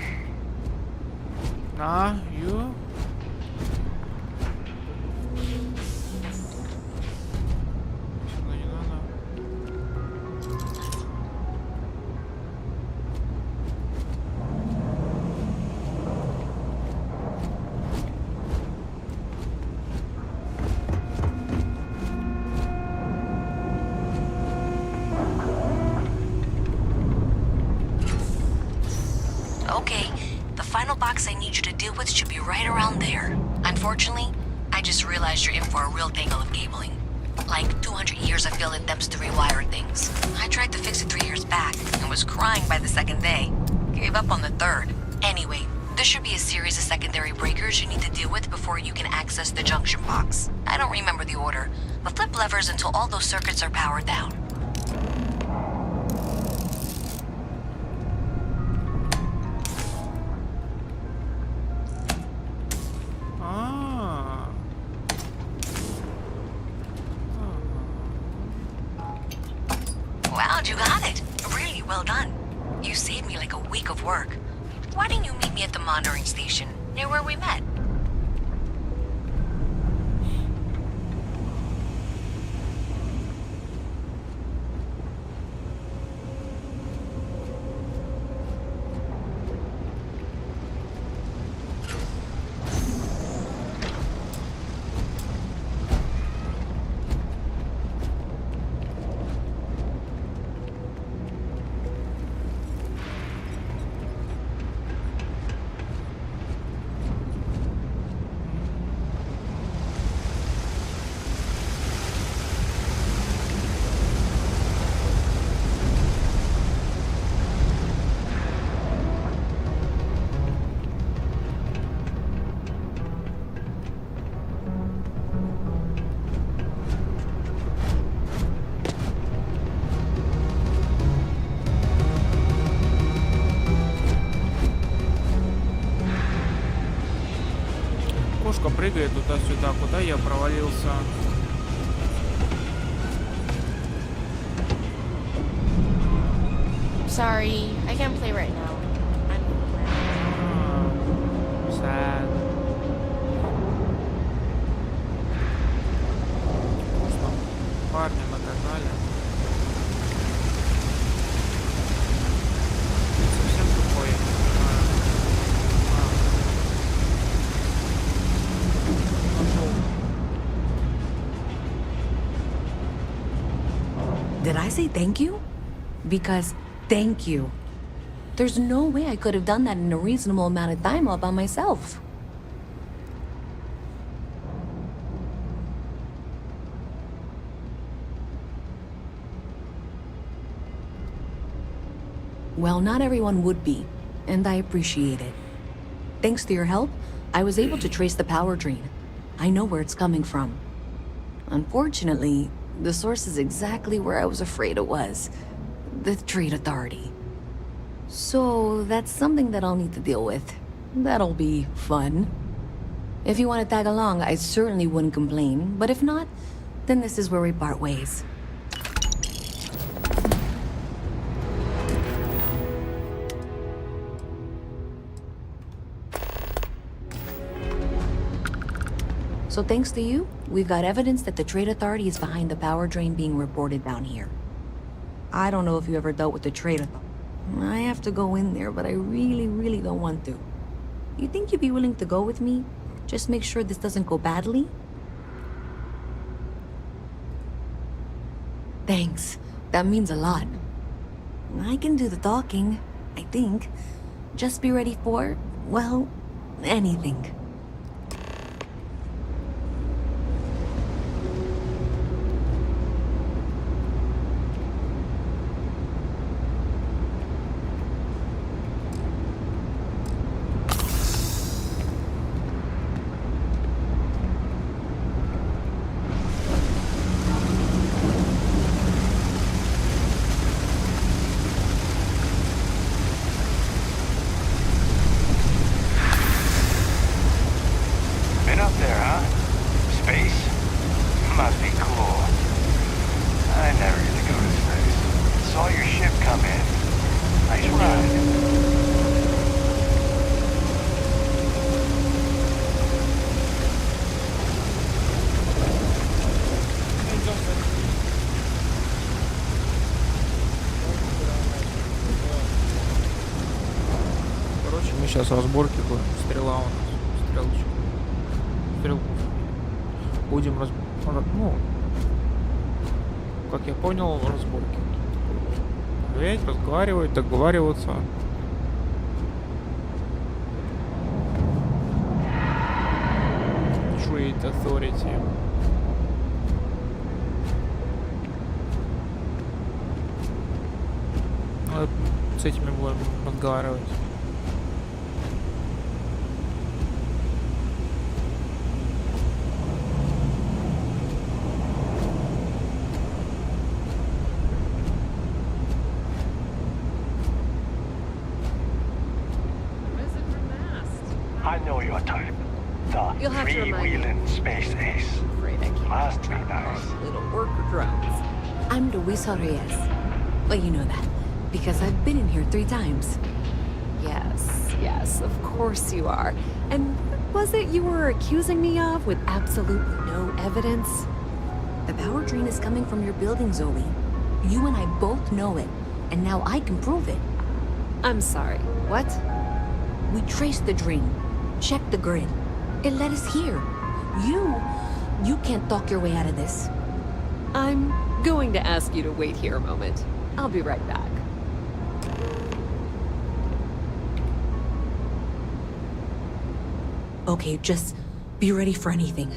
Nah, you? Сюда не надо. Okay, the final box I need you to deal with should be right around there. Unfortunately, I just realized you're in for a real tangle of cabling. Like 200 years of failed attempts to rewire things. I tried to fix it 3 years back and was crying by the second day. Gave up on the third. Anyway, there should be a series of secondary breakers you need to deal with before you can access the junction box. I don't remember the order, but flip levers until all those circuits are powered down. Wow, you got it. Really well done. You saved me like a week of work. Why didn't you meet me at the monitoring station, near where we met? Кошка прыгает туда-сюда, куда я провалился. Sorry, I can't play right now. Sad. Вкусно. Парня наказали. Совсем тупой, я не понимаю. Did I say thank you? Because thank you. There's no way I could have done that in a reasonable amount of time all by myself. Well, not everyone would be, and I appreciate it. Thanks to your help, I was able to trace the power drain. I know where it's coming from. Unfortunately, the source is exactly where I was afraid it was. The Trade Authority. So that's something that I'll need to deal with. That'll be fun. If you want to tag along, I certainly wouldn't complain, but if not, then this is where we part ways. So thanks to you, we've got evidence that the Trade Authority is behind the power drain being reported down here. I don't know if you ever dealt with the Trade Authority. I have to go in there, but I really don't want to. You think you'd be willing to go with me? Just make sure this doesn't go badly? Thanks. That means a lot. I can do the talking, I think. Just be ready for, well, anything. Been up there, huh? Space? Must be cool. I never get to go to space. Saw your ship come in. Nice ride. Короче, мы сейчас разборки будем. Стрела у нас. Стрелочка. Стрелку. Будем ну, как я понял, разборки. Проверять, разговаривать, договариваться. Trade Authority. Вот с этими будем разговаривать. I know your type. The You'll have to remind me. freewheeling space ace. Must be nice. Little worker drones. I'm Luisa Reyes. Well, you know that, because I've been in here 3 times. Yes, of course you are. And what was it you were accusing me of with absolutely no evidence? The power drain is coming from your building, Zoe. You and I both know it, and now I can prove it. I'm sorry, what? We traced the drain, checked the grid. It led us here. You can't talk your way out of this. I'm going to ask you to wait here a moment. I'll be right back. Okay, just be ready for anything.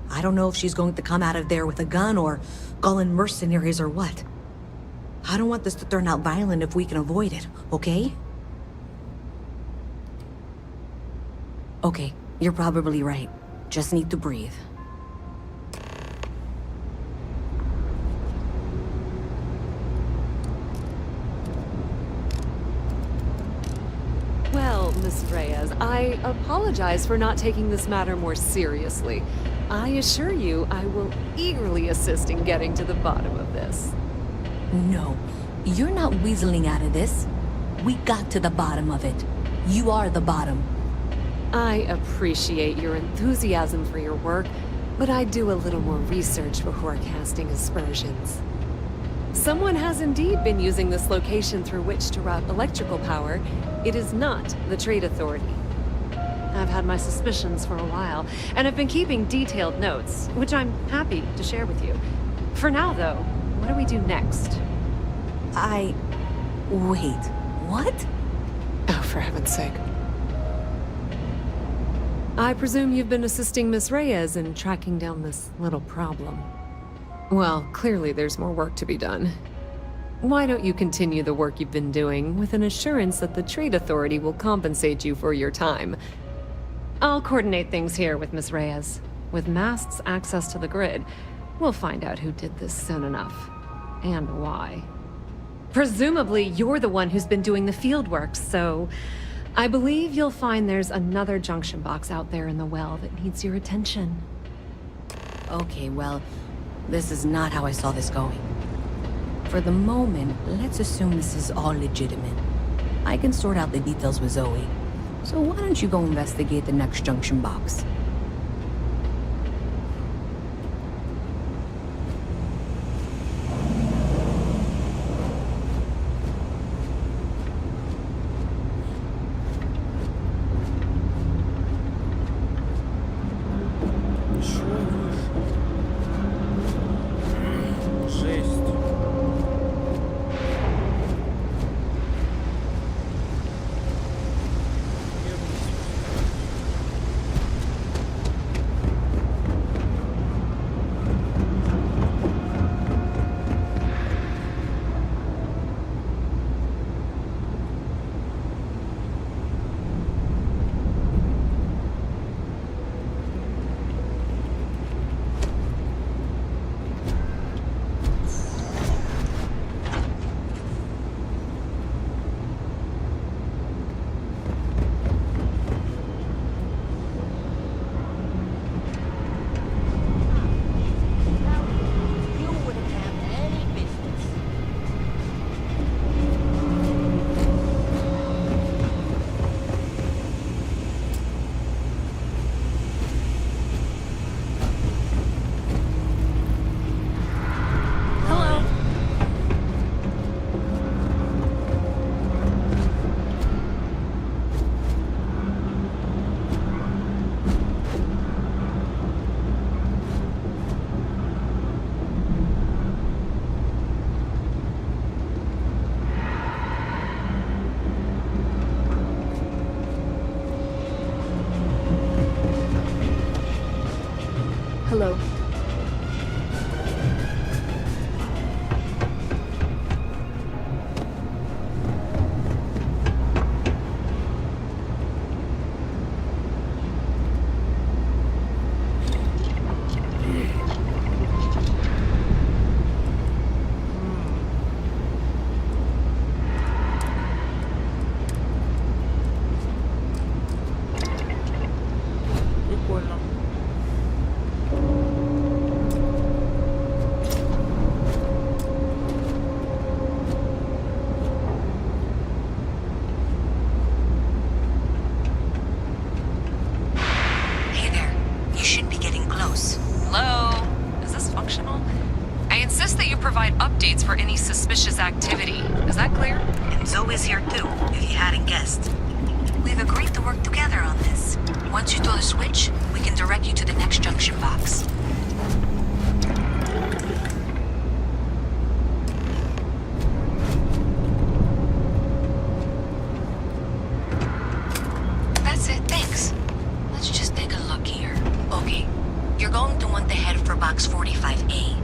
I don't know if she's going to come out of there with a gun or call in mercenaries or what. I don't want this to turn out violent if we can avoid it, okay? Okay, you're probably right. Just need to breathe. Well, Miss Reyes, I apologize for not taking this matter more seriously. I assure you I will eagerly assist in getting to the bottom of this. No, you're not weaseling out of this. We got to the bottom of it. You are the bottom. I appreciate your enthusiasm for your work, but I do a little more research before casting aspersions. Someone has indeed been using this location through which to route electrical power. It is not the Trade Authority. I've had my suspicions for a while, and have been keeping detailed notes, which I'm happy to share with you. For now, though, what do we do next? Wait, what? Oh, for heaven's sake. I presume you've been assisting Miss Reyes in tracking down this little problem. Well, clearly there's more work to be done. Why don't you continue the work you've been doing with an assurance that the Trade Authority will compensate you for your time? I'll coordinate things here with Miss Reyes. With Mast's access to the grid, we'll find out who did this soon enough. And why. Presumably, you're the one who's been doing the field work, so I believe you'll find there's another junction box out there in the well that needs your attention. Okay, well, this is not how I saw this going. For the moment, let's assume this is all legitimate. I can sort out the details with Zoe. So why don't you go investigate the next junction box? Жесть. provide updates for any suspicious activity. Is that clear? And Zoe's here too, if you hadn't guessed. We've agreed to work together on this. Once you throw the switch, we can direct you to the next junction box. That's it, thanks. Let's just take a look here. Okay, you're going to want to head for box 45A.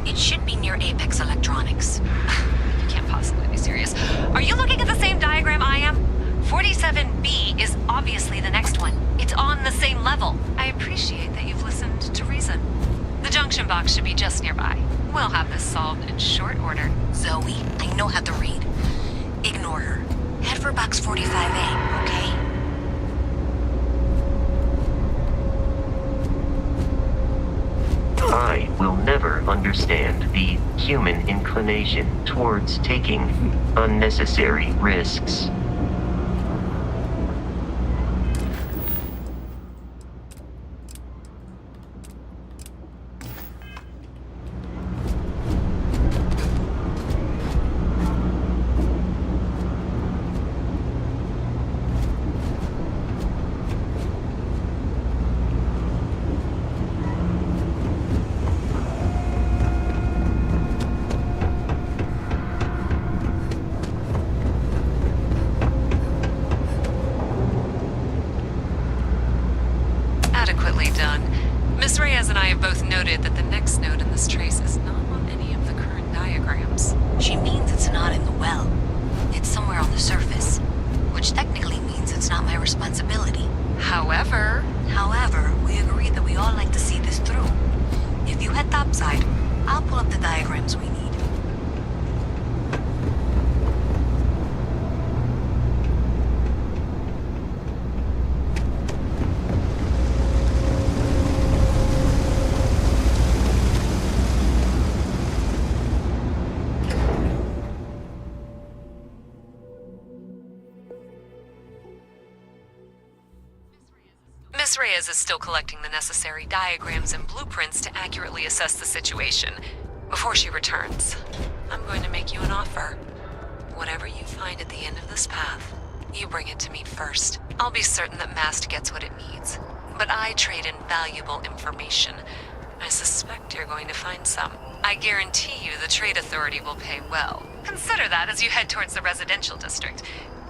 It should be near Apex Electronics. You can't possibly be serious. Are you looking at the same diagram I am? 47B is obviously the next one. It's on the same level. I appreciate that you've listened to reason. The junction box should be just nearby. We'll have this solved in short order. Zoe, I know how to read. Ignore her. Head for box 45A, okay? I will never understand the human inclination towards taking unnecessary risks. Adequately done. Miss Reyes and I have both noted that the next node in this trace is not on any of the current diagrams. She means it's not in the well. It's somewhere on the surface, which technically means it's not my responsibility. However, we agreed that we all like to see this through. If you head topside, I'll pull up the diagrams we need. Miss Reyes is still collecting the necessary diagrams and blueprints to accurately assess the situation. Before she returns, I'm going to make you an offer. Whatever you find at the end of this path, you bring it to me first. I'll be certain that Mast gets what it needs, but I trade in valuable information. I suspect you're going to find some. I guarantee you the Trade Authority will pay well. Consider that as you head towards the residential district.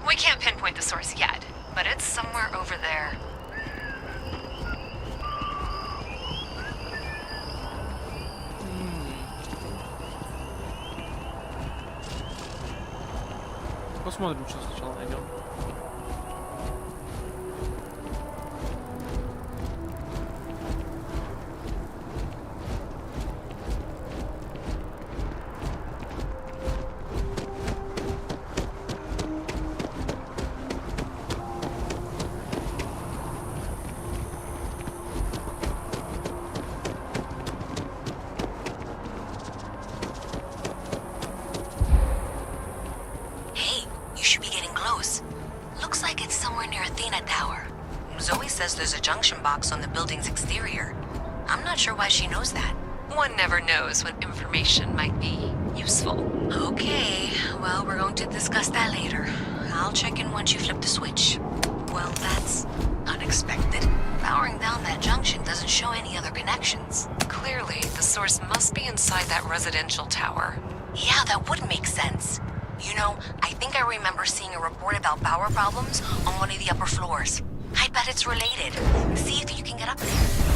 We can't pinpoint the source yet, but it's somewhere over there. Посмотрим, что сначала найдем. There's a junction box on the building's exterior. I'm not sure why she knows that. One never knows when information might be useful. Okay, well, we're going to discuss that later. I'll check in once you flip the switch. Well, that's unexpected. Powering down that junction doesn't show any other connections. Clearly, the source must be inside that residential tower. Yeah, that would make sense. You know, I think I remember seeing a report about power problems on one of the upper floors. I bet it's related. See if you can get up there.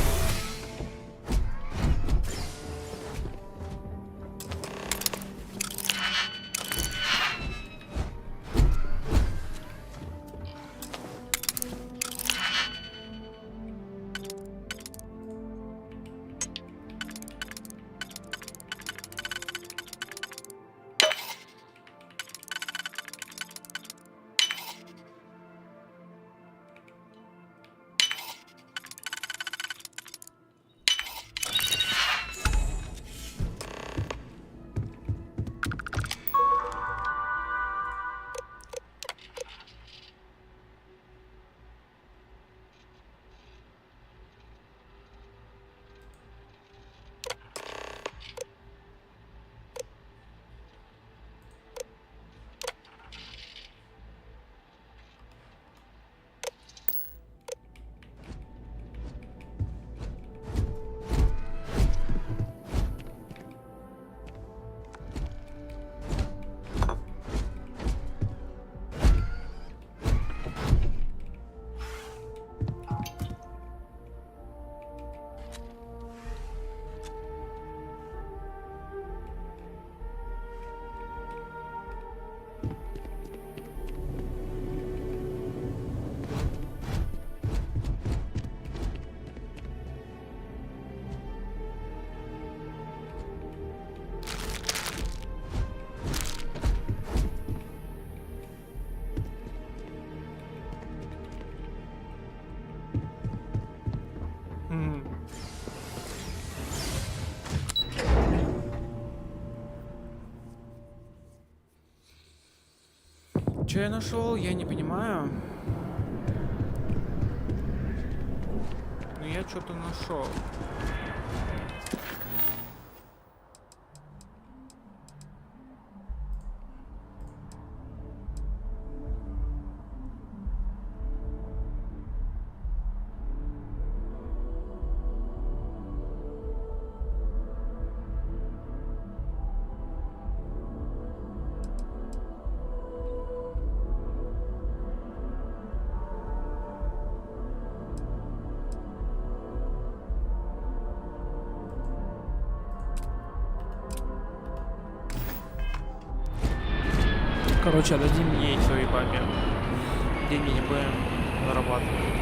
Что я нашел, я не понимаю. Но я что-то нашел. Короче, отдадим ей своей папе. Деньги не будем зарабатывать.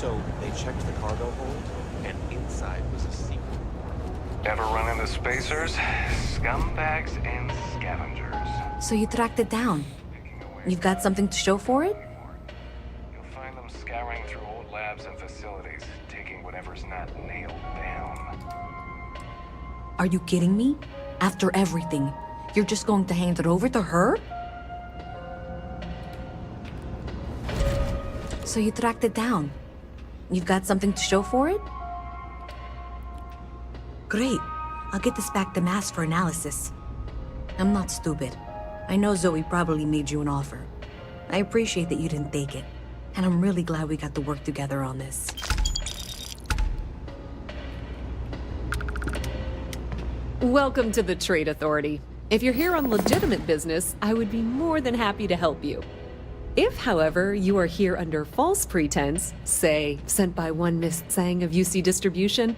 So they checked the cargo hold, and inside was a secret. Ever run into spacers? Scumbags and scavengers. So you tracked it down. You've got something to show for it? You'll find them scouring through old labs and facilities, taking whatever's not nailed down. Are you kidding me? After everything, you're just going to hand it over to her? So you tracked it down. You've got something to show for it? Great. I'll get this back to Mass for analysis. I'm not stupid. I know Zoe probably made you an offer. I appreciate that you didn't take it. And I'm really glad we got to work together on this. Welcome to the Trade Authority. If you're here on legitimate business, I would be more than happy to help you. If, however, you are here under false pretense, say, sent by one Miss Tsang of UC Distribution,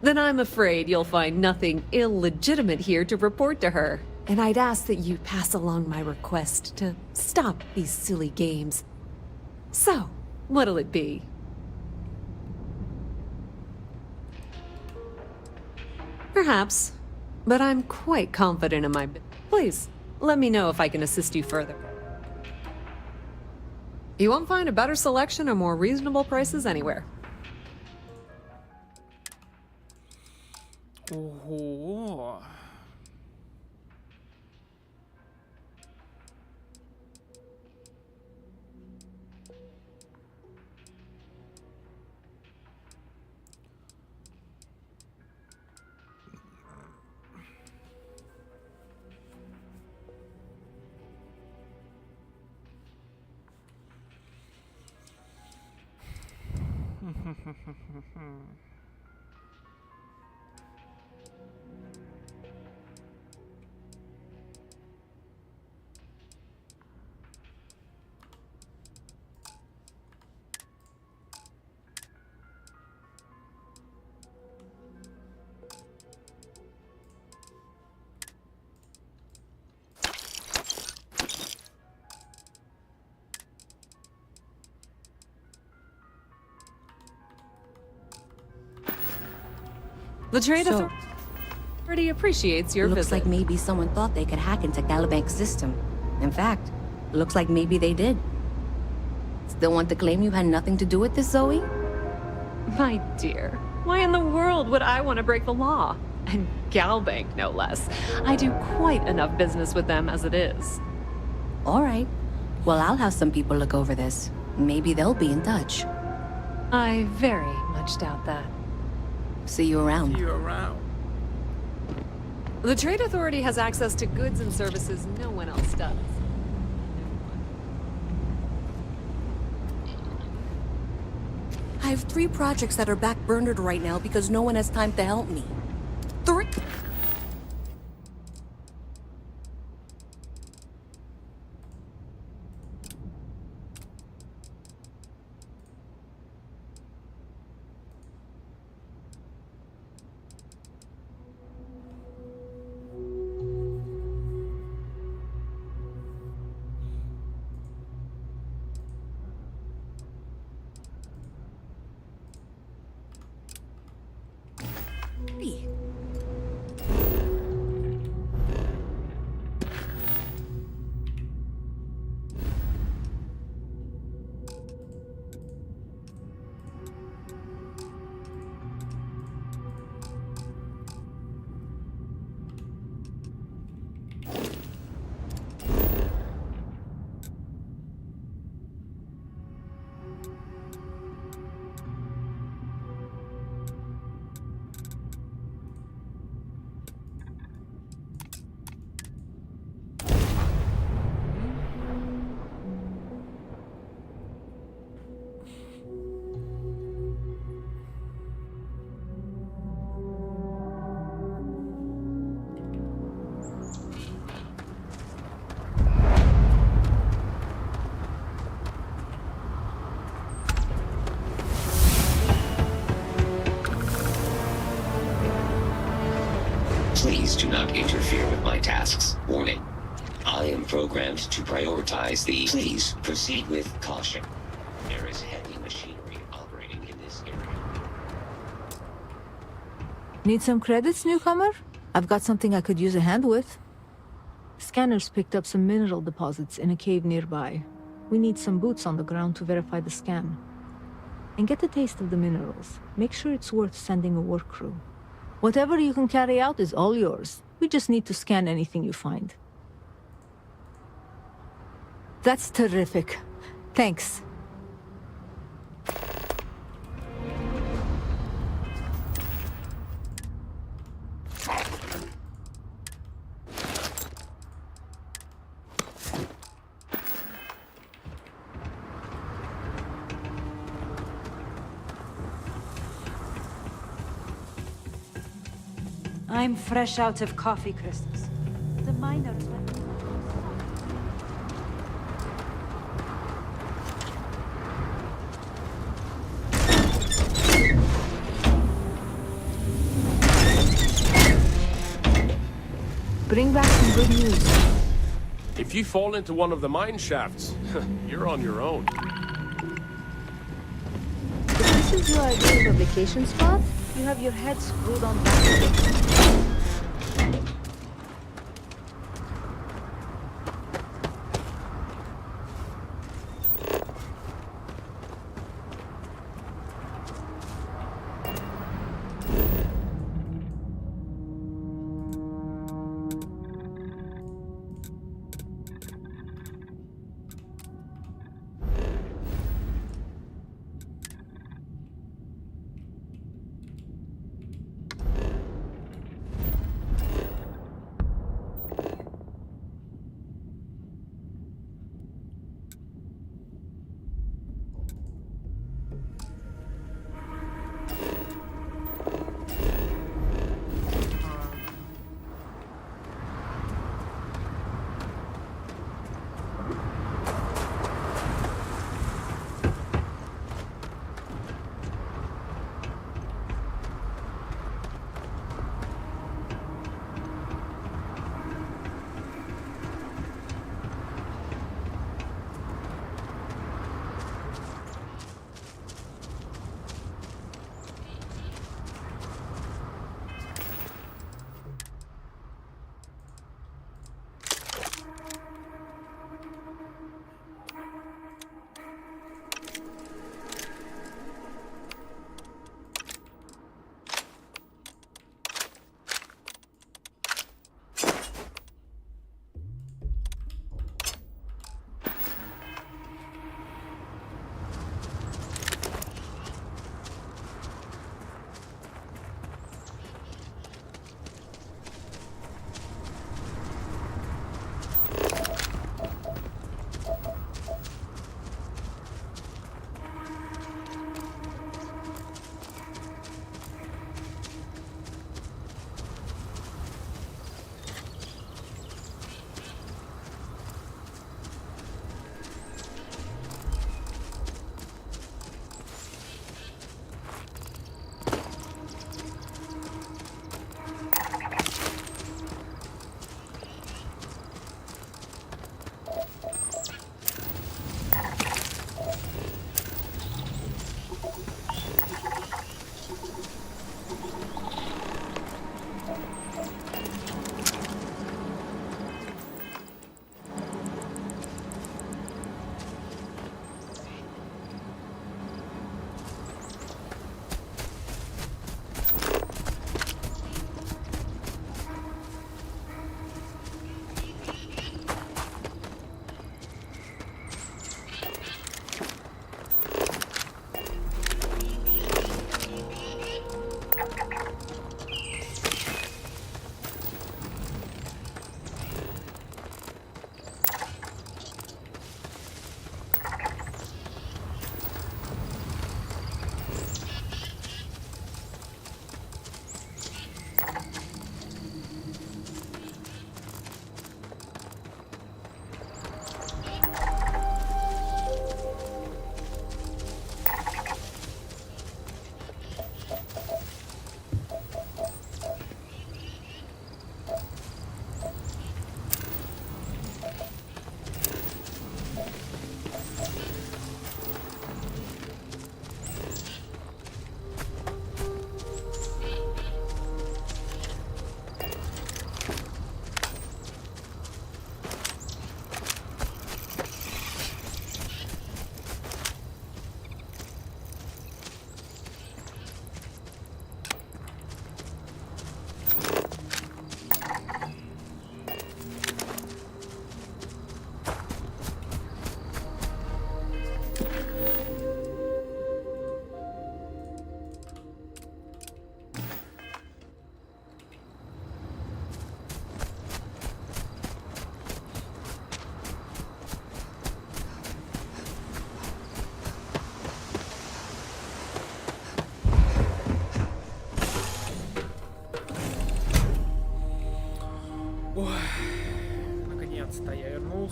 then I'm afraid you'll find nothing illegitimate here to report to her. And I'd ask that you pass along my request to stop these silly games. So, what'll it be? Perhaps, but I'm quite confident in my... Please, let me know if I can assist you further. You won't find a better selection or more reasonable prices anywhere. Ого. The Trade Authority appreciates your Looks visit. like maybe someone thought they could hack into Calibank's system. In fact, looks like maybe they did. Still want to claim you had nothing to do with this, Zoe? My dear, why in the world would I want to break the law? And Galbank, no less. I do quite enough business with them as it is. All right. Well, I'll have some people look over this. Maybe they'll be in touch. I very much doubt that. See you around. See you around. The Trade Authority has access to goods and services no one else does. I have 3 projects that are backburnered right now because no one has time to help me. 3? Please do not interfere with my tasks. Warning. I am programmed to prioritize the... Please proceed with caution. There is heavy machinery operating in this area. Need some credits, newcomer? I've got something I could use a hand with. Scanners picked up some mineral deposits in a cave nearby. We need some boots on the ground to verify the scan. And get a taste of the minerals. Make sure it's worth sending a work crew. Whatever you can carry out is all yours. We just need to scan anything you find. That's terrific. Thanks. I'm fresh out of coffee crystals. The miners went... Bring back some good news. If you fall into one of the mine shafts, you're on your own. If this is your idea of a vacation spot, you have your head screwed on backwards.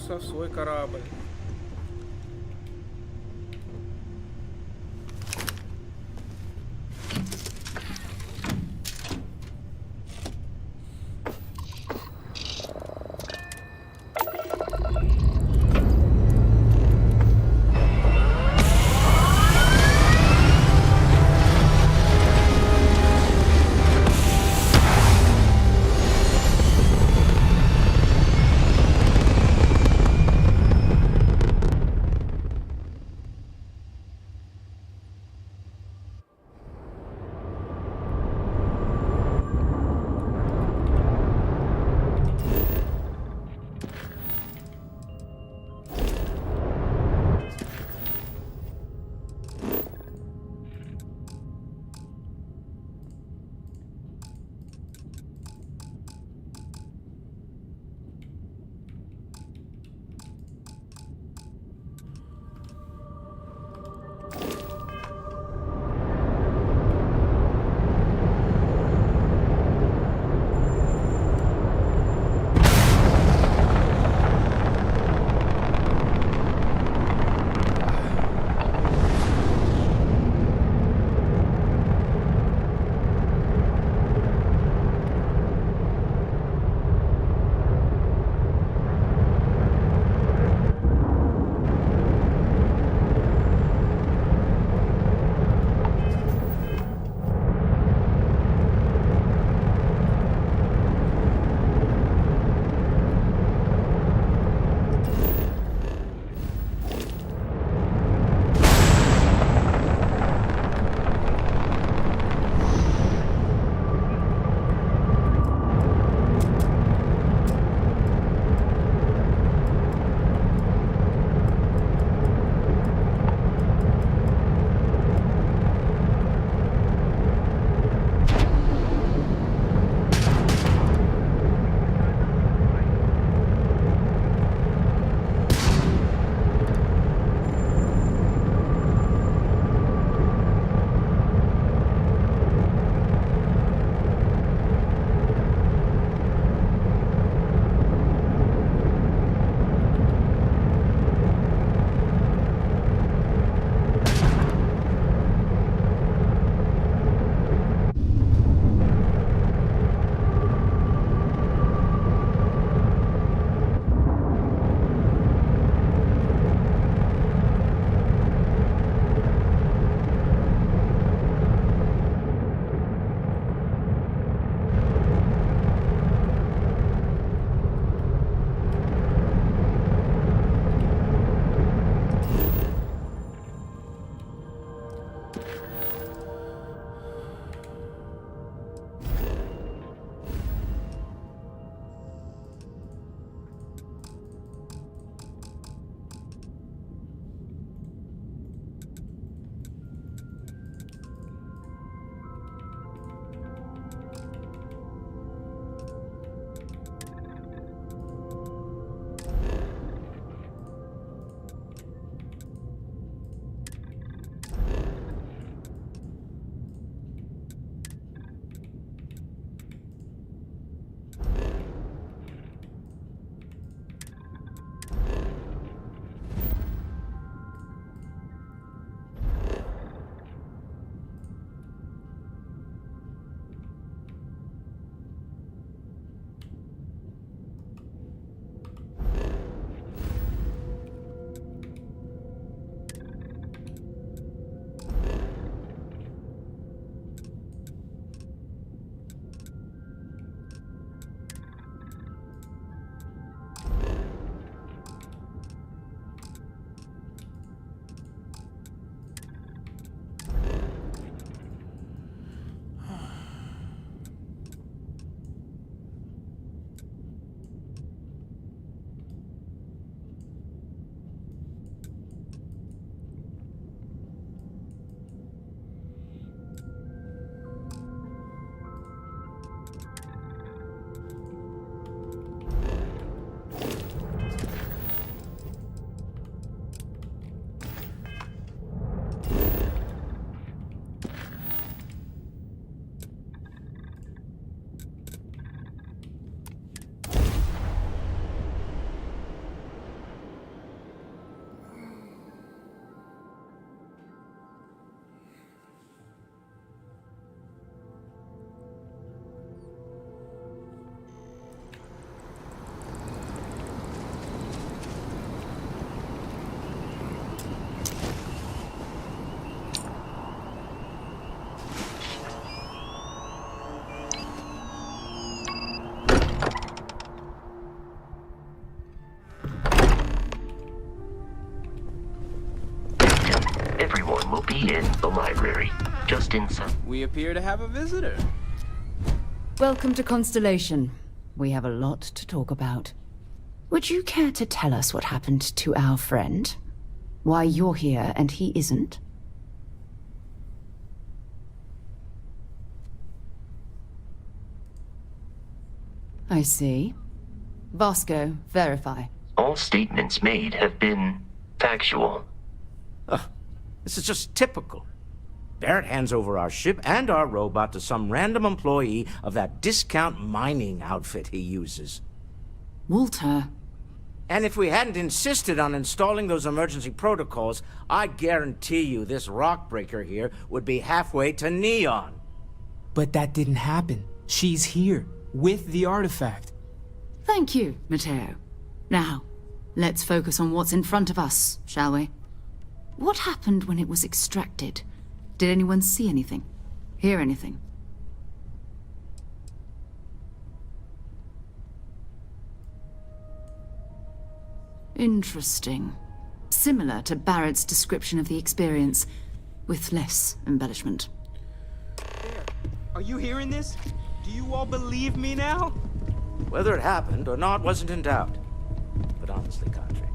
вернулся в свой корабль. Everyone will be in the library, just inside. We appear to have a visitor. Welcome to Constellation. We have a lot to talk about. Would you care to tell us what happened to our friend? Why you're here and he isn't? I see. Vasco, verify. All statements made have been factual. This is just typical. Barrett hands over our ship and our robot to some random employee of that discount mining outfit he uses. Walter. And if we hadn't insisted on installing those emergency protocols, I guarantee you this rock breaker here would be halfway to Neon. But that didn't happen. She's here, with the artifact. Thank you, Matteo. Now, let's focus on what's in front of us, shall we? What happened when it was extracted? Did anyone see anything? Hear anything? Interesting. Similar to Barrett's description of the experience, with less embellishment. There. Are you hearing this? Do you all believe me now? Whether it happened or not wasn't in doubt. But honestly, Kadri,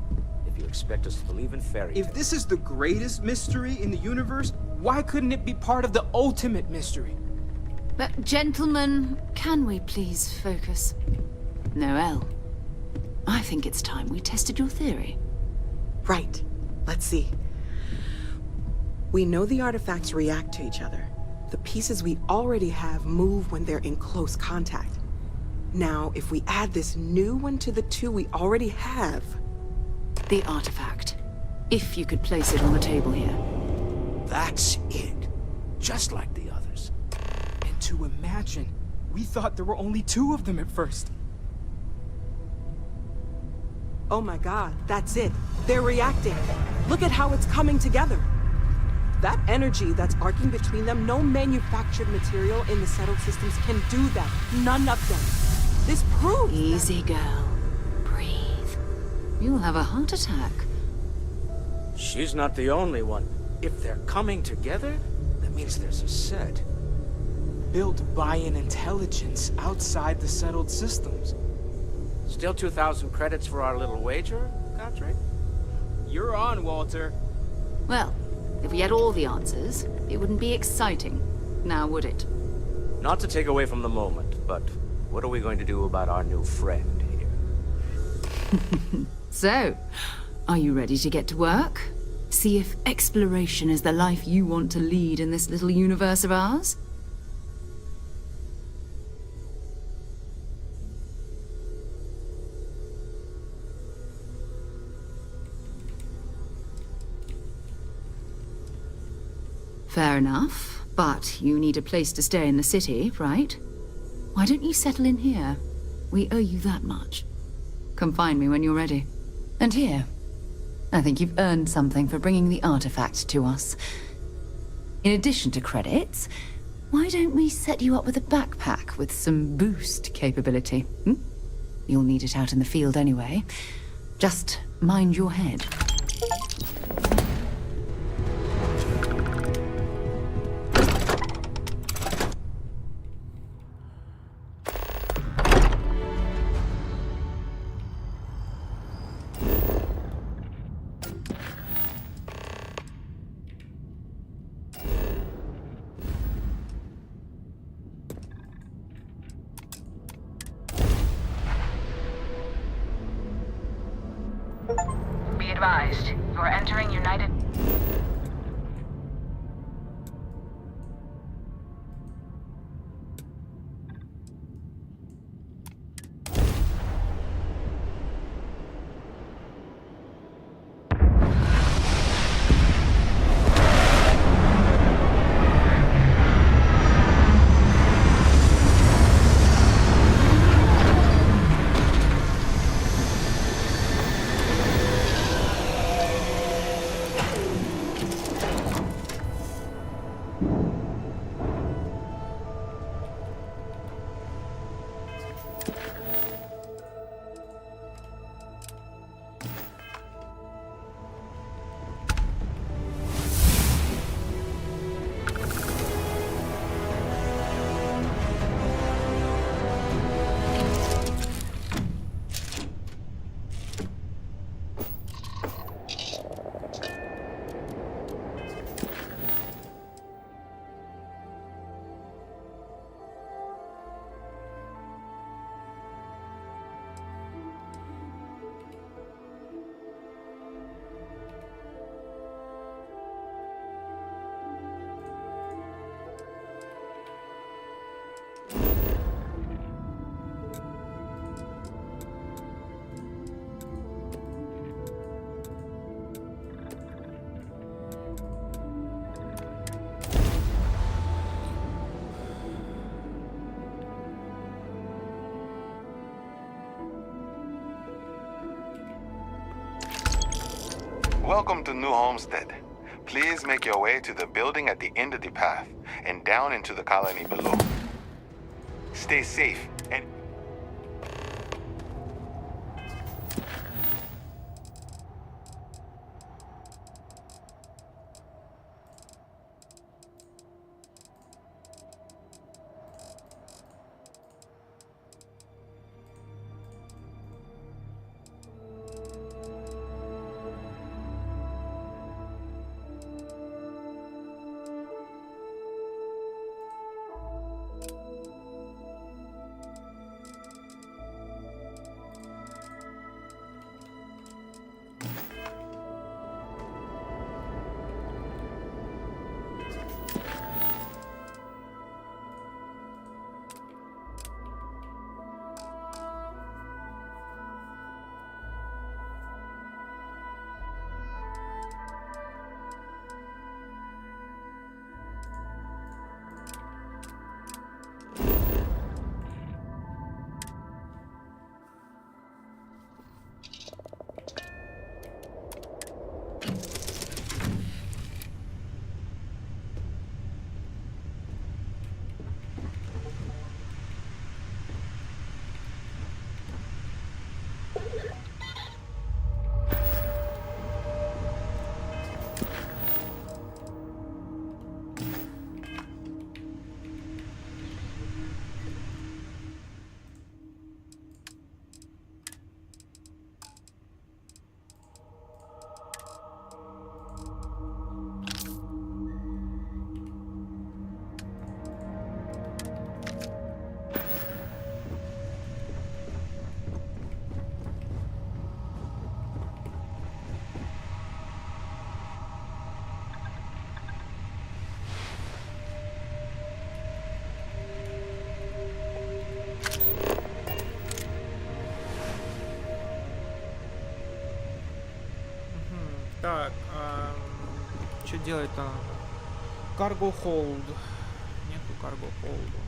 if you expect us to believe in fairy tales... If this is the greatest mystery in the universe, why couldn't it be part of the ultimate mystery? But, gentlemen, can we please focus? Noelle, I think it's time we tested your theory. Right. Let's see. We know the artifacts react to each other. The pieces we already have move when they're in close contact. Now, if we add this new one to the two we already have... The artifact. If you could place it on the table here. That's it. Just like the others. And to imagine, we thought there were only 2 of them at first. Oh my god, that's it. They're reacting. Look at how it's coming together. That energy that's arcing between them, no manufactured material in the settled systems can do that. None of them. This proves... Easy, girl. Breathe. You'll have a heart attack. She's not the only one. If they're coming together, that means there's a set. Built by an intelligence outside the settled systems. Still 2,000 credits for our little wager, Kadri? You're on, Walter. Well, if we had all the answers, it wouldn't be exciting, now would it? Not to take away from the moment, but what are we going to do about our new friend here? So, are you ready to get to work? See if exploration is the life you want to lead in this little universe of ours? Fair enough, but you need a place to stay in the city, right? Why don't you settle in here? We owe you that much. Come find me when you're ready. And here, I think you've earned something for bringing the artifact to us. In addition to credits, why don't we set you up with a backpack with some boost capability? You'll need it out in the field anyway. Just mind your head. Be advised, you are entering United... Welcome to New Homestead. Please make your way to the building at the end of the path and down into the colony below. Stay safe and... Так, что делать-то? Cargo hold. Нету cargo hold.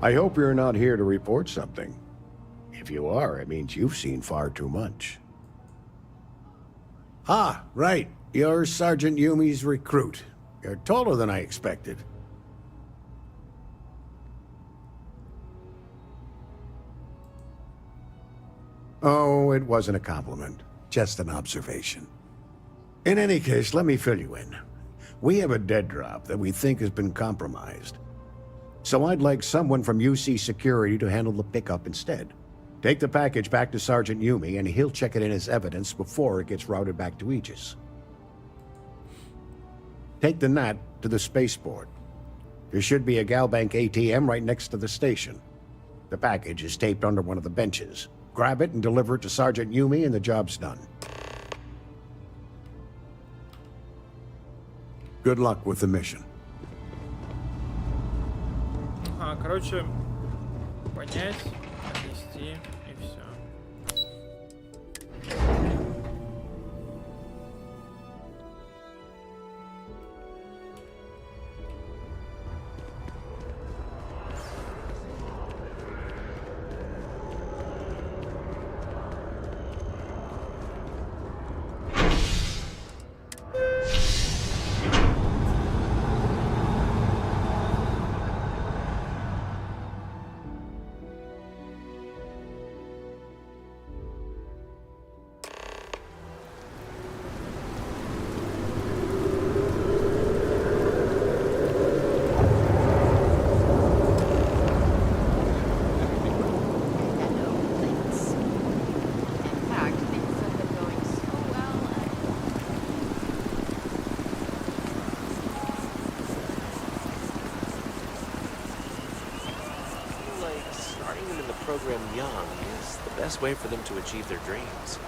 I hope you're not here to report something. If you are, it means you've seen far too much. Ah, right. You're Sergeant Yumi's recruit. You're taller than I expected. Oh, it wasn't a compliment. Just an observation. In any case, let me fill you in. We have a dead drop that we think has been compromised. So I'd like someone from UC Security to handle the pickup instead. Take the package back to Sergeant Yumi, and he'll check it in as evidence before it gets routed back to Aegis. Take the NAT to the spaceport. There should be a Galbank ATM right next to the station. The package is taped under one of the benches. Grab it and deliver it to Sergeant Yumi, and the job's done. Good luck with the mission. Короче, понять, отнести и все. Program young is the best way for them to achieve their dreams.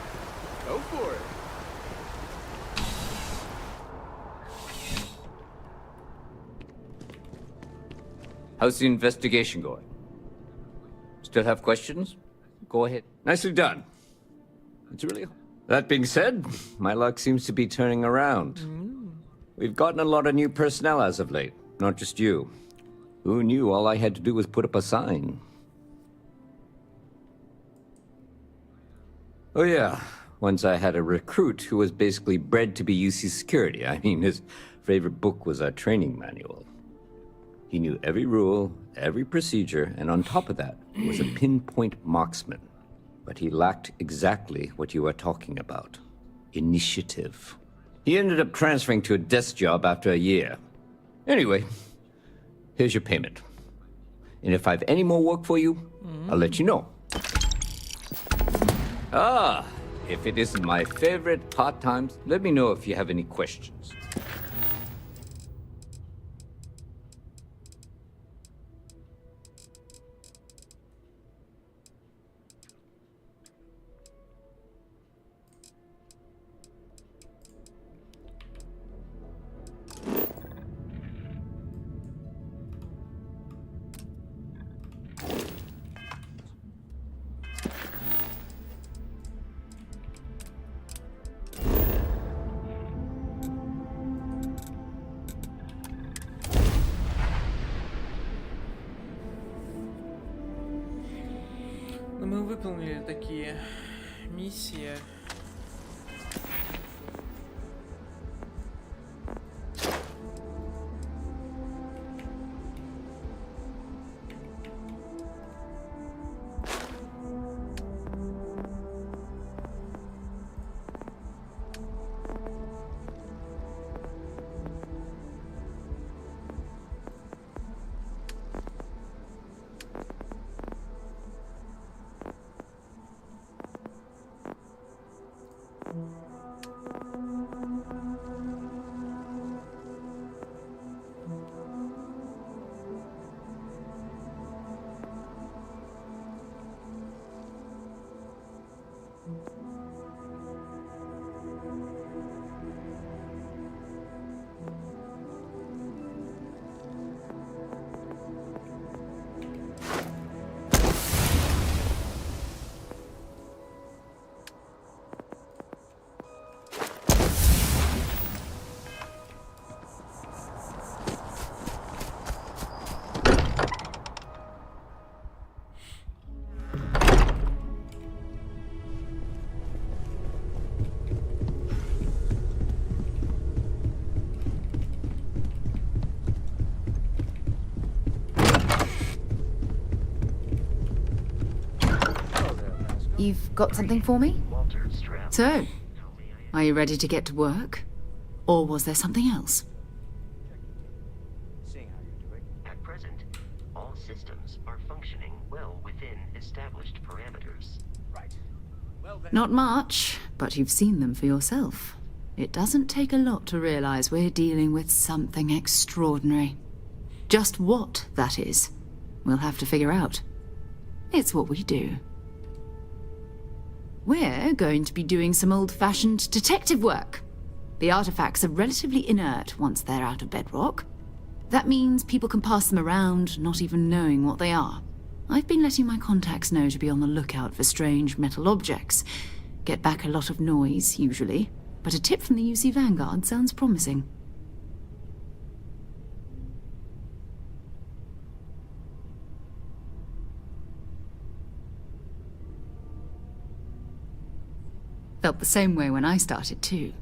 Go for it. How's the investigation going? Still have questions? Go ahead. Nicely done. It's really... That being said, my luck seems to be turning around. We've gotten a lot of new personnel as of late, not just you. Who knew all I had to do was put up a sign? Oh yeah, once I had a recruit who was basically bred to be UC Security. I mean, his favorite book was our training manual. He knew every rule, every procedure, and on top of that, was a pinpoint marksman. But he lacked exactly what you are talking about. Initiative. He ended up transferring to a desk job after a year. Anyway, here's your payment. And if I have any more work for you, I'll let you know. Ah, if it isn't my favorite part-times, let me know if you have any questions. Мы выполнили такие миссии. You've got something for me? So, are you ready to get to work? Or was there something else? At present, all systems are functioning well within established parameters. Not much, but you've seen them for yourself. It doesn't take a lot to realize we're dealing with something extraordinary. Just what that is, we'll have to figure out. It's what we do. We're going to be doing some old-fashioned detective work. The artifacts are relatively inert once they're out of bedrock. That means people can pass them around, not even knowing what they are. I've been letting my contacts know to be on the lookout for strange metal objects. Get back a lot of noise, usually, but a tip from the UC Vanguard sounds promising. Felt the same way when I started, too.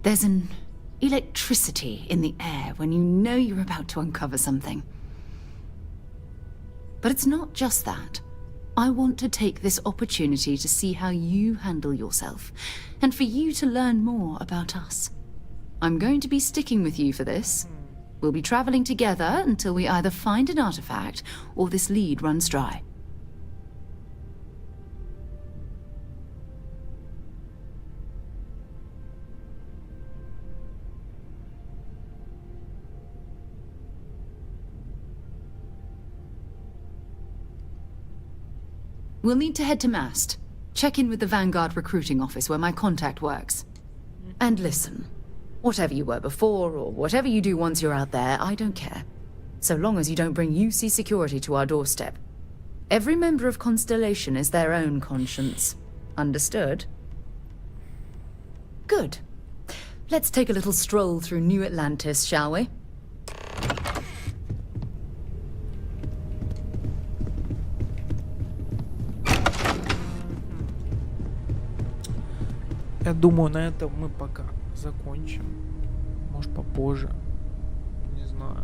There's an electricity in the air when you know you're about to uncover something. But it's not just that. I want to take this opportunity to see how you handle yourself, and for you to learn more about us. I'm going to be sticking with you for this. We'll be traveling together until we either find an artifact or this lead runs dry. We'll need to head to Mast. Check in with the Vanguard recruiting office where my contact works. And listen, whatever you were before, or whatever you do once you're out there, I don't care. So long as you don't bring UC security to our doorstep. Every member of Constellation is their own conscience. Understood? Good. Let's take a little stroll through New Atlantis, shall we? Я думаю, на этом мы пока закончим. Может, попозже. Не знаю.